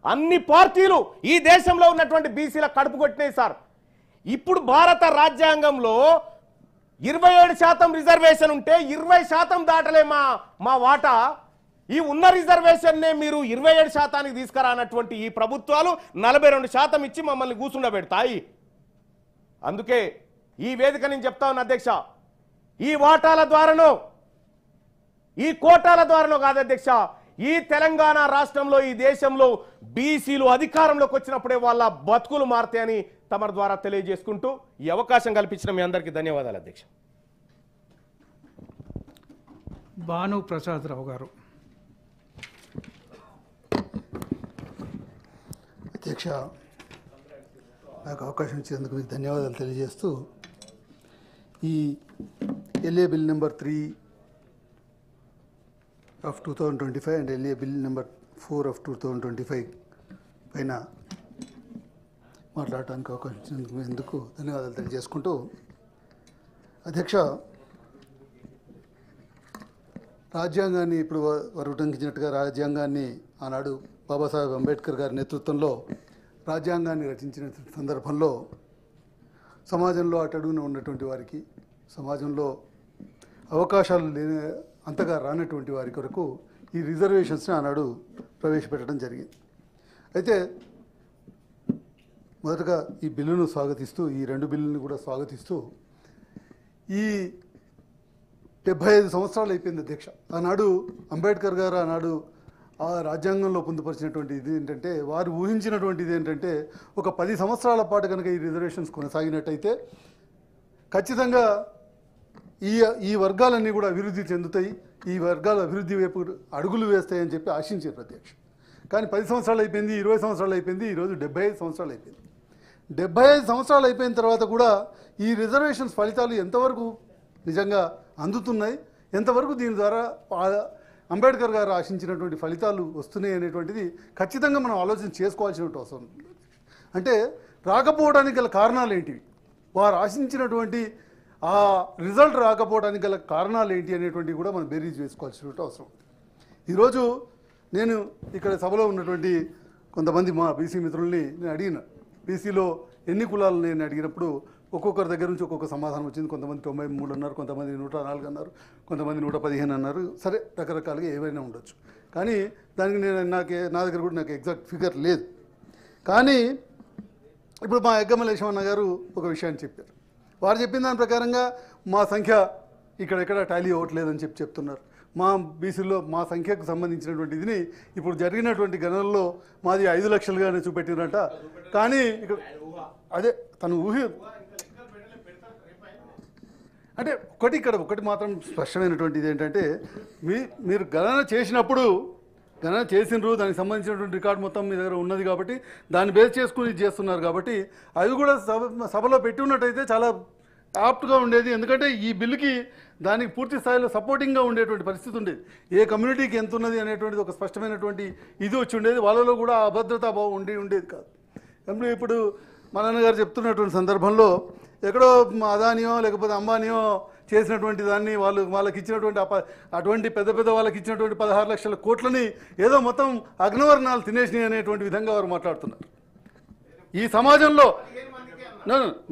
అన్ని పార్టీలు ఈ దేశంలో ఉన్నటువంటి బీసీల కడుపు కొట్టినాయి సార్. ఇప్పుడు భారత రాజ్యాంగంలో 27% రిజర్వేషన్ ఉంటే 20% దాటలే మా వాటా. ఈ ఉన్న రిజర్వేషన్నే మీరు 27% తీసుకురానటువంటి ఈ ప్రభుత్వాలు 42% ఇచ్చి మమ్మల్ని కూర్చుండబెడతాయి. అందుకే ఈ వేదిక నేను చెప్తా ఉన్నా అధ్యక్ష, ఈ వాటాల ద్వారానో ఈ కోటాల ద్వారానో కాదు అధ్యక్ష, ఈ తెలంగాణ రాష్ట్రంలో ఈ దేశంలో బీసీలు అధికారంలోకి వచ్చినప్పుడే వాళ్ళ బతుకులు మారుతాయని తమ ద్వారా తెలియజేసుకుంటూ ఈ అవకాశం కల్పించిన మీ అందరికీ ధన్యవాదాలు అధ్యక్ష. భాను ప్రసాదరావు గారు. అధ్యక్ష, నాకు అవకాశం ఇచ్చినందుకు మీకు ధన్యవాదాలు తెలియజేస్తూ, ఈ LA bill number 3 of 2025 and LA bill number 4 of 2025 పైన మాట్లాడటానికి అవకాశం ఇచ్చినందుకు ధన్యవాదాలు తెలియజేసుకుంటూ, అధ్యక్ష, రాజ్యాంగాన్ని ఇప్పుడు వారు ఉటంకించినట్టుగా రాజ్యాంగాన్ని ఆనాడు బాబాసాహెబ్ అంబేద్కర్ గారి నేతృత్వంలో రాజ్యాంగాన్ని రచించిన సందర్భంలో సమాజంలో అట్టడుగున ఉన్నటువంటి వారికి, సమాజంలో అవకాశాలు అంతగా రానటువంటి వారి కొరకు ఈ రిజర్వేషన్స్ని ఆనాడు ప్రవేశపెట్టడం జరిగింది. అయితే మొదటగా ఈ బిల్లును స్వాగతిస్తూ, ఈ 2 బిల్లులను కూడా స్వాగతిస్తూ, ఈ 75 సంవత్సరాలు అయిపోయింది అధ్యక్ష. ఆనాడు అంబేద్కర్ గారు ఆనాడు ఆ రాజ్యాంగంలో పొందుపరిచినటువంటి ఇది ఏంటంటే, వారు ఊహించినటువంటిది ఏంటంటే, ఒక 10 సంవత్సరాల పాటు కనుక ఈ రిజర్వేషన్స్ కొనసాగినట్టయితే ఖచ్చితంగా ఈ వర్గాలన్నీ కూడా అభివృద్ధి చెందుతాయి, ఈ వర్గాల అభివృద్ధి వైపు అడుగులు వేస్తాయని చెప్పి ఆశించారు అధ్యక్ష. కానీ 10 సంవత్సరాలు అయిపోయింది, 20 సంవత్సరాలు అయిపోయింది, ఈరోజు 75 సంవత్సరాలు అయిపోయింది. 75 సంవత్సరాలు అయిపోయిన తర్వాత కూడా ఈ రిజర్వేషన్స్ ఫలితాలు ఎంతవరకు నిజంగా అందుతున్నాయి, ఎంతవరకు దీని ద్వారా అంబేద్కర్ గారు ఆశించినటువంటి ఫలితాలు వస్తున్నాయి అనేటువంటిది ఖచ్చితంగా మనం ఆలోచన చేసుకోవాల్సిన అవసరం. అంటే రాకపోవడానికి గల కారణాలు ఏంటివి, వారు ఆశించినటువంటి ఆ రిజల్ట్ రాకపోవడానికి గల కారణాలు ఏంటి అనేటువంటివి కూడా మనం బేరీజ్ వేసుకోవాల్సిన అవసరం. ఈరోజు నేను ఇక్కడ సభలో ఉన్నటువంటి కొంతమంది మా బీసీ మిత్రుల్ని నేను అడిగిన, బీసీలో ఎన్ని కులాలు నేను అడిగినప్పుడు ఒక్కొక్కరి దగ్గర నుంచి ఒక్కొక్క సమాధానం వచ్చింది. కొంతమంది 93 అన్నారు, కొంతమంది 104 అన్నారు, కొంతమంది 115 అన్నారు. సరే, రకరకాలుగా ఏవైనా ఉండొచ్చు. కానీ దానికి నా దగ్గర కూడా నాకు ఎగ్జాక్ట్ ఫిగర్ లేదు. కానీ ఇప్పుడు మా ఎగ్గమలేశం అన్న గారు ఒక విషయాన్ని చెప్పారు. వారు చెప్పిన దాని ప్రకారంగా మా సంఖ్య ఇక్కడెక్కడ టాలీ అవ్వట్లేదని చెప్తున్నారు. మా బీసీలో మా సంఖ్యకు సంబంధించినటువంటి ఇదిని ఇప్పుడు జరిగినటువంటి గణనలో మాది 5 లక్షలుగానే చూపెట్టినట. కానీ ఇక్కడ అదే తను అంటే ఒకటి మాత్రం స్పష్టమైనటువంటిది ఏంటంటే, మీరు గణన చేసినప్పుడు గణన చేసినారు, దానికి సంబంధించినటువంటి రికార్డు మొత్తం మీ దగ్గర ఉన్నది కాబట్టి దాన్ని బేస్ చేసుకుని ఇది చేస్తున్నారు. కాబట్టి అది కూడా సభలో పెట్టి ఉన్నట్టయితే చాలా యాప్ట్గా ఉండేది. ఎందుకంటే ఈ బిల్లుకి దానికి పూర్తి స్థాయిలో సపోర్టింగ్గా ఉండేటువంటి పరిస్థితి ఉండేది. ఏ కమ్యూనిటీకి ఎంత ఉన్నది అనేటువంటిది ఒక స్పష్టమైనటువంటి ఇది వచ్చి ఉండేది. వాళ్ళలో కూడా అభద్రతాభావం ఉండేది కాదు. ఇప్పుడు మా నాన్నగారు చెప్తున్నటువంటి సందర్భంలో ఎక్కడో అదానియో లేకపోతే అంబానియో చేసినటువంటి దాన్ని వాళ్ళకి ఇచ్చినటువంటి అటువంటి పెద్ద వాళ్ళకి ఇచ్చినటువంటి 16 లక్షల కోట్లని ఏదో మొత్తం అగ్నవర్ణాలు తినేసినాయి అనేటువంటి విధంగా వారు మాట్లాడుతున్నారు. ఈ సమాజంలో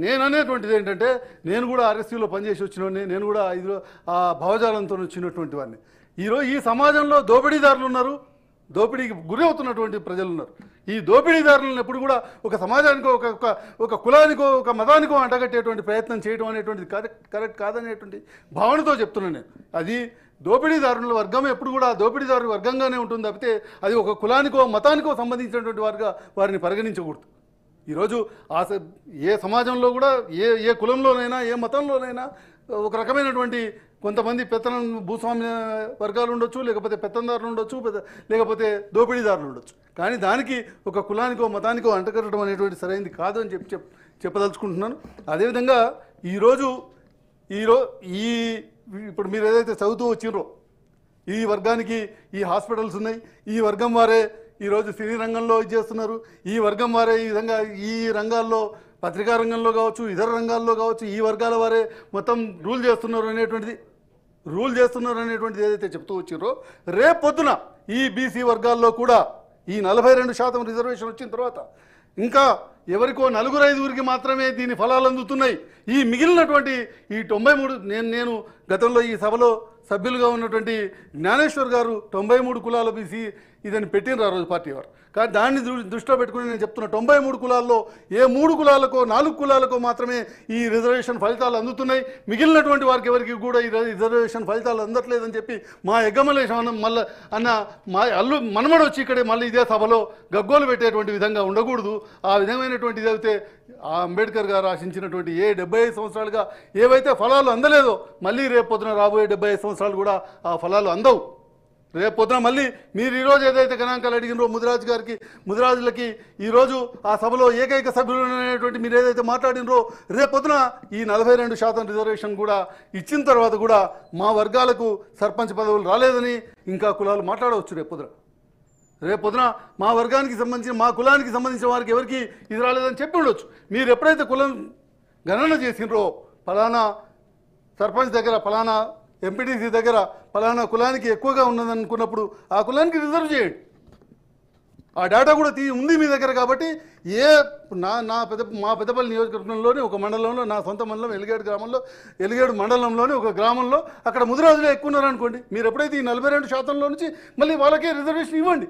నేను అనేటువంటిది ఏంటంటే, నేను కూడా ఆర్ఎస్సీలో పనిచేసి వచ్చినోడిని, నేను కూడా ఆ భావజాలంతో వచ్చినటువంటి వాడిని. ఈరోజు ఈ సమాజంలో దోపిడీదారులు ఉన్నారు, దోపిడీకి గురి అవుతున్నటువంటి ప్రజలు ఉన్నారు. ఈ దోపిడీదారులను ఎప్పుడు కూడా ఒక సమాజానికో ఒక కులానికో ఒక మతానికో అంటగట్టేటువంటి ప్రయత్నం చేయడం అనేటువంటిది కరెక్ట్ కాదనేటువంటి భావనతో చెప్తున్నాను నేను. అది దోపిడీదారుల వర్గం ఎప్పుడు కూడా దోపిడీదారు వర్గంగానే ఉంటుంది తప్పితే అది ఒక కులానికో మతానికో సంబంధించినటువంటి వారిని పరిగణించకూడదు. ఈరోజు ఏ సమాజంలో కూడా ఏ కులంలోనైనా ఏ మతంలోనైనా ఒక రకమైనటువంటి కొంతమంది భూస్వామ్య వర్గాలు ఉండొచ్చు, లేకపోతే పెత్తందారులు ఉండొచ్చు, లేకపోతే దోపిడీదారులు ఉండొచ్చు. కానీ దానికి ఒక కులానికో మతానికో అంటగట్టడం అనేటువంటి సరైనది కాదు అని చెప్పదలుచుకుంటున్నాను. అదేవిధంగా ఇప్పుడు మీరు ఏదైతే చదువుతూ వచ్చిండ్రో, ఈ వర్గానికి ఈ హాస్పిటల్స్ ఉన్నాయి, ఈ వర్గం వారే ఈరోజు సినీ రంగంలో ఇది చేస్తున్నారు, ఈ వర్గం వారే ఈ విధంగా ఈ రంగాల్లో పత్రికా రంగంలో కావచ్చు, ఇతర రంగాల్లో కావచ్చు, ఈ వర్గాల వారే మొత్తం రూల్ చేస్తున్నారు అనేటువంటిది ఏదైతే చెప్తూ వచ్చిరో, రేపొద్దున ఈ బీసీ వర్గాల్లో కూడా ఈ 42% రిజర్వేషన్ వచ్చిన తర్వాత ఇంకా ఎవరికో 4-5 మాత్రమే దీని ఫలాలు అందుతున్నాయి. ఈ మిగిలినటువంటి ఈ 93 నేను గతంలో ఈ సభలో సభ్యులుగా ఉన్నటువంటి జ్ఞానేశ్వర్ గారు 93 కులాల బీసీ ఇదని పెట్టినరు ఆ రోజు పార్టీ వారు. కానీ దాన్ని దృష్టిలో పెట్టుకుని నేను చెప్తున్నా, 93 కులాల్లో ఏ 3 కులాలకో 4 కులాలకో మాత్రమే ఈ రిజర్వేషన్ ఫలితాలు అందుతున్నాయి. మిగిలినటువంటి వారికి ఎవరికి కూడా ఈ రిజర్వేషన్ ఫలితాలు అందట్లేదని చెప్పి మా ఎగ్గమలేశం మళ్ళీ మా మనమడు వచ్చి ఇక్కడే మళ్ళీ ఇదే సభలో గగ్గోలు పెట్టేటువంటి విధంగా ఉండకూడదు. ఆ విధమైనటువంటి ఇదైతే ఆ అంబేద్కర్ గారు ఆశించినటువంటి 75 సంవత్సరాలుగా ఏవైతే ఫలాలు అందలేదో మళ్ళీ రేపొద్దున రాబోయే 75 సంవత్సరాలు కూడా ఆ ఫలాలు అందవు. రేపొద్దున మళ్ళీ మీరు ఈరోజు ఏదైతే గణాంకాలు అడిగినరో ముదిరాజులకి ఈరోజు ఆ సభలో ఏకైక సభ్యులు అనేటువంటి మీరు ఏదైతే మాట్లాడినరో, రేపొద్దున ఈ 42% రిజర్వేషన్ కూడా ఇచ్చిన తర్వాత కూడా మా వర్గాలకు సర్పంచ్ పదవులు రాలేదని ఇంకా కులాలు మాట్లాడవచ్చు. రేపొద్దున మా వర్గానికి సంబంధించిన మా కులానికి సంబంధించిన వారికి ఎవరికి ఇది రాలేదని చెప్పి ఉండొచ్చు. మీరు ఎప్పుడైతే కులం గణన చేసినరో, ఫలానా సర్పంచ్ దగ్గర ఫలానా ఎంపీటీసీ దగ్గర ఫలానా కులానికి ఎక్కువగా ఉన్నదనుకున్నప్పుడు ఆ కులానికి రిజర్వ్ చేయండి. ఆ డేటా కూడా ఉంది మీ దగ్గర. కాబట్టి మా పెద్దపల్లి నియోజకవర్గంలోని ఒక మండలంలో, నా సొంత మండలం ఎలిగేడు మండలంలోని ఒక గ్రామంలో అక్కడ ముదిరాజులే ఎక్కువ ఉన్నారనుకోండి, మీరు ఎప్పుడైతే ఈ 42% నుంచి మళ్ళీ వాళ్ళకే రిజర్వేషన్ ఇవ్వండి.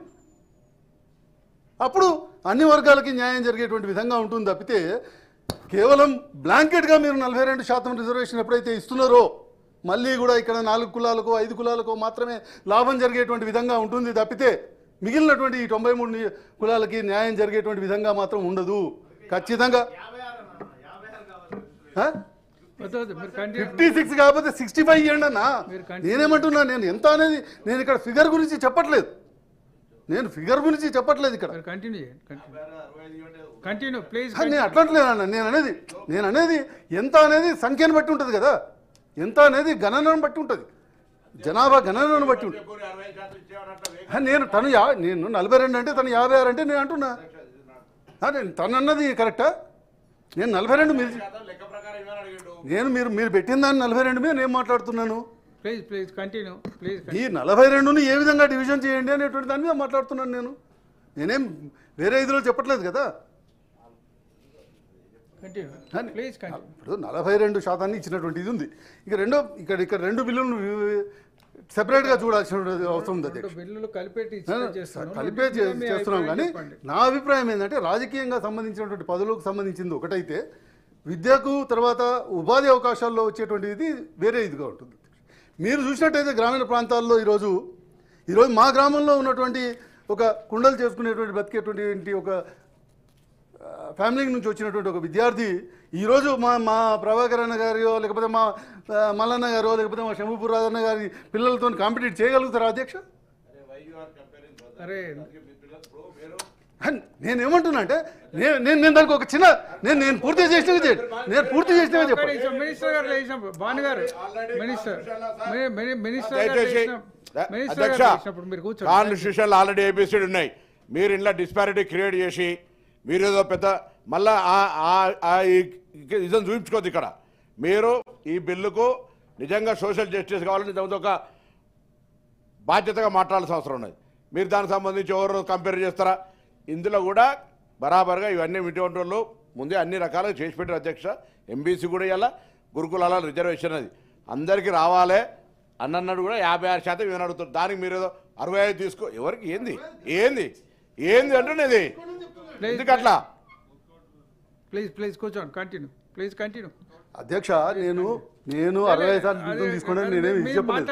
అప్పుడు అన్ని వర్గాలకి న్యాయం జరిగేటువంటి విధంగా ఉంటుంది తప్పితే కేవలం బ్లాంకెట్గా మీరు 42% రిజర్వేషన్ ఎప్పుడైతే ఇస్తున్నారో మళ్ళీ కూడా ఇక్కడ 4 కులాలకో 5 కులాలకో మాత్రమే లాభం జరిగేటువంటి విధంగా ఉంటుంది తప్పితే మిగిలినటువంటి ఈ 93 కులాలకి న్యాయం జరిగేటువంటి విధంగా మాత్రం ఉండదు. ఖచ్చితంగా 56 కాకపోతే 65 ఇవ్వండి అన్న. నేనేమంటున్నా, నేను ఎంత అనేది నేను ఇక్కడ ఫిగర్ గురించి చెప్పట్లేదు. ఇక్కడ నేను అట్లట్లేదన్న. నేను అనేది ఎంత అనేది సంఖ్యను బట్టి ఉంటుంది కదా, ఎంత అనేది గణనను బట్టి ఉంటుంది. జనాభా గణనను బట్టి ఉంటుంది. నేను 42 అంటే తను 56 అంటే నేను అంటున్నా. తను అన్నది కరెక్టా? నేను 42 మీరు పెట్టిన దాన్ని 42 మీద నేను మాట్లాడుతున్నాను. Please continue please. ఈ 42ని ఏ విధంగా డివిజన్ చేయండి అనేటువంటి దాని మీద మాట్లాడుతున్నాను నేనేం వేరే ఇదిలో చెప్పట్లేదు కదా. ప్లీజ్ ఇప్పుడు 42% ఇచ్చినటువంటి ఇది ఉంది. ఇక ఇక్కడ 2 బిల్లులను సెపరేట్గా చూడాల్సిన అవసరం ఉంది. బిల్లులు కలిపే చేస్తున్నాం. కానీ నా అభిప్రాయం ఏంటంటే రాజకీయంగా సంబంధించినటువంటి పదవులకు సంబంధించింది ఒకటైతే విద్యకు తర్వాత ఉపాధి అవకాశాల్లో వచ్చేటువంటి ఇది వేరే ఇదిగా ఉంటుంది. మీరు చూసినట్టయితే గ్రామీణ ప్రాంతాల్లో ఈరోజు మా గ్రామంలో ఉన్నటువంటి ఒక కుండలు చేసుకునేటువంటి బతికేటువంటి ఒక ఫ్యామిలీ నుంచి వచ్చినటువంటి ఒక విద్యార్థి ఈరోజు మా ప్రభాకర్ అన్న గారియో లేకపోతే మా మల్లన్న గారో లేకపోతే మా శంభూపూర్ రాజన్న గారి పిల్లలతో కాంపిటీట్ చేయగలుగుతారా అధ్యక్ష? నేనేమంటున్నా అంటే నేను దానికి ఒక చిన్న నేను పూర్తి చేసినవి చెప్పండి. మినిస్టర్ గారు భాను గారు కాన్స్టిట్యూషన్ ఆల్రెడీ ఏబిసిడి ఉన్నాయి. మీరు ఇంట్లో డిస్పారిటీ క్రియేట్ చేసి మీరు ఏదో పెద్ద మళ్ళా ఇదని చూపించుకోవద్దు. ఇక్కడ మీరు ఈ బిల్లుకు నిజంగా సోషల్ జస్టిస్ కావాలని దాంతో ఒక బాధ్యతగా మాట్లాడాల్సిన అవసరం ఉన్నది. మీరు దానికి సంబంధించి ఎవరు కంపేర్ చేస్తారా? ఇందులో కూడా బరాబర్గా ఇవన్నీ ఇటువంటి వాళ్ళు ముందే అన్ని రకాలుగా చేసి పెట్టారు అధ్యక్ష. ఎంబీసీ కూడా ఇలా గురుకులాల రిజర్వేషన్ అది అందరికీ రావాలే అన్నట్టు కూడా 56% ఇవన్నీ అడుగుతారు. దానికి మీరు ఏదో 65 తీసుకో. ఎవరికి ఏంది అంటున్నది ఎందుకు అట్లా? ప్లీజ్ కూర్చోండి. కంటిన్యూ అధ్యక్ష, నేను 60% తీసుకోండి నేనేమి చెప్పలేదు.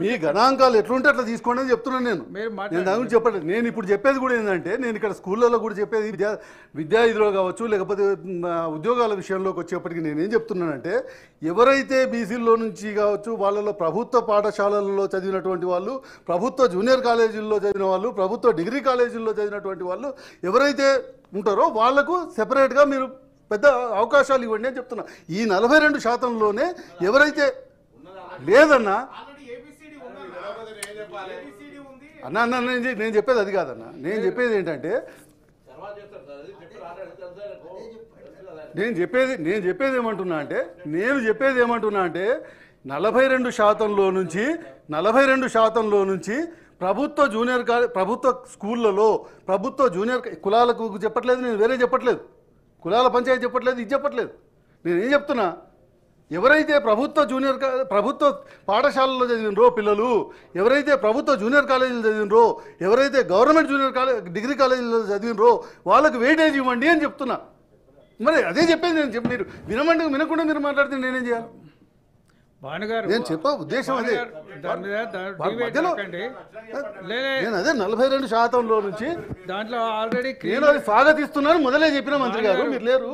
మీ గణాంకాలు ఎట్లుంటే అట్లా తీసుకోండి అని చెప్తున్నాను. నేను దాని గురించి చెప్పలేదు. నేను ఇప్పుడు చెప్పేది కూడా ఏంటంటే నేను ఇక్కడ స్కూళ్ళలో కూడా చెప్పేది విద్యా ఇదిలో కావచ్చు లేకపోతే ఉద్యోగాల విషయంలోకి వచ్చేప్పటికి నేనేం చెప్తున్నానంటే ఎవరైతే బీసీల్లో నుంచి కావచ్చు వాళ్ళలో ప్రభుత్వ పాఠశాలల్లో చదివినటువంటి వాళ్ళు, ప్రభుత్వ జూనియర్ కాలేజీల్లో చదివిన వాళ్ళు, ప్రభుత్వ డిగ్రీ కాలేజీల్లో చదివినటువంటి వాళ్ళు ఎవరైతే ఉంటారో వాళ్లకు సెపరేట్గా మీరు పెద్ద అవకాశాలు ఇవ్వండి అని చెప్తున్నా. ఈ 42%లోనే ఎవరైతే లేదన్నా అన్న నేను చెప్పేది అది కాదన్నా. నేను చెప్పేది ఏంటంటే నేను చెప్పేది ఏమంటున్నా అంటే 42% నుంచి ప్రభుత్వ స్కూళ్ళలో ప్రభుత్వ జూనియర్ కులాలకు చెప్పట్లేదు. నేను వేరే చెప్పట్లేదు, కులాల పంచాయతీ చెప్పట్లేదు, ఇది చెప్పట్లేదు. నేనేం చెప్తున్నా, ఎవరైతే ప్రభుత్వ పాఠశాలలో చదివినరో పిల్లలు, ఎవరైతే ప్రభుత్వ జూనియర్ కాలేజీలో చదివినరో, ఎవరైతే గవర్నమెంట్ డిగ్రీ కాలేజీలో చదివినరో వాళ్ళకు వెయిటేజ్ ఇవ్వండి అని చెప్తున్నా. మరి అదే చెప్పేది నేను మీరు వినకుండా మీరు మాట్లాడితే నేనేం చేయాలి? నేను చెప్పే ఉద్దేశం అదే. నేను అదే 42%లో నుంచి దాంట్లో ఆల్రెడీ నేను అది స్వాగతిస్తున్నాను మొదలే చెప్పిన మంత్రి గారు మీరు లేరు.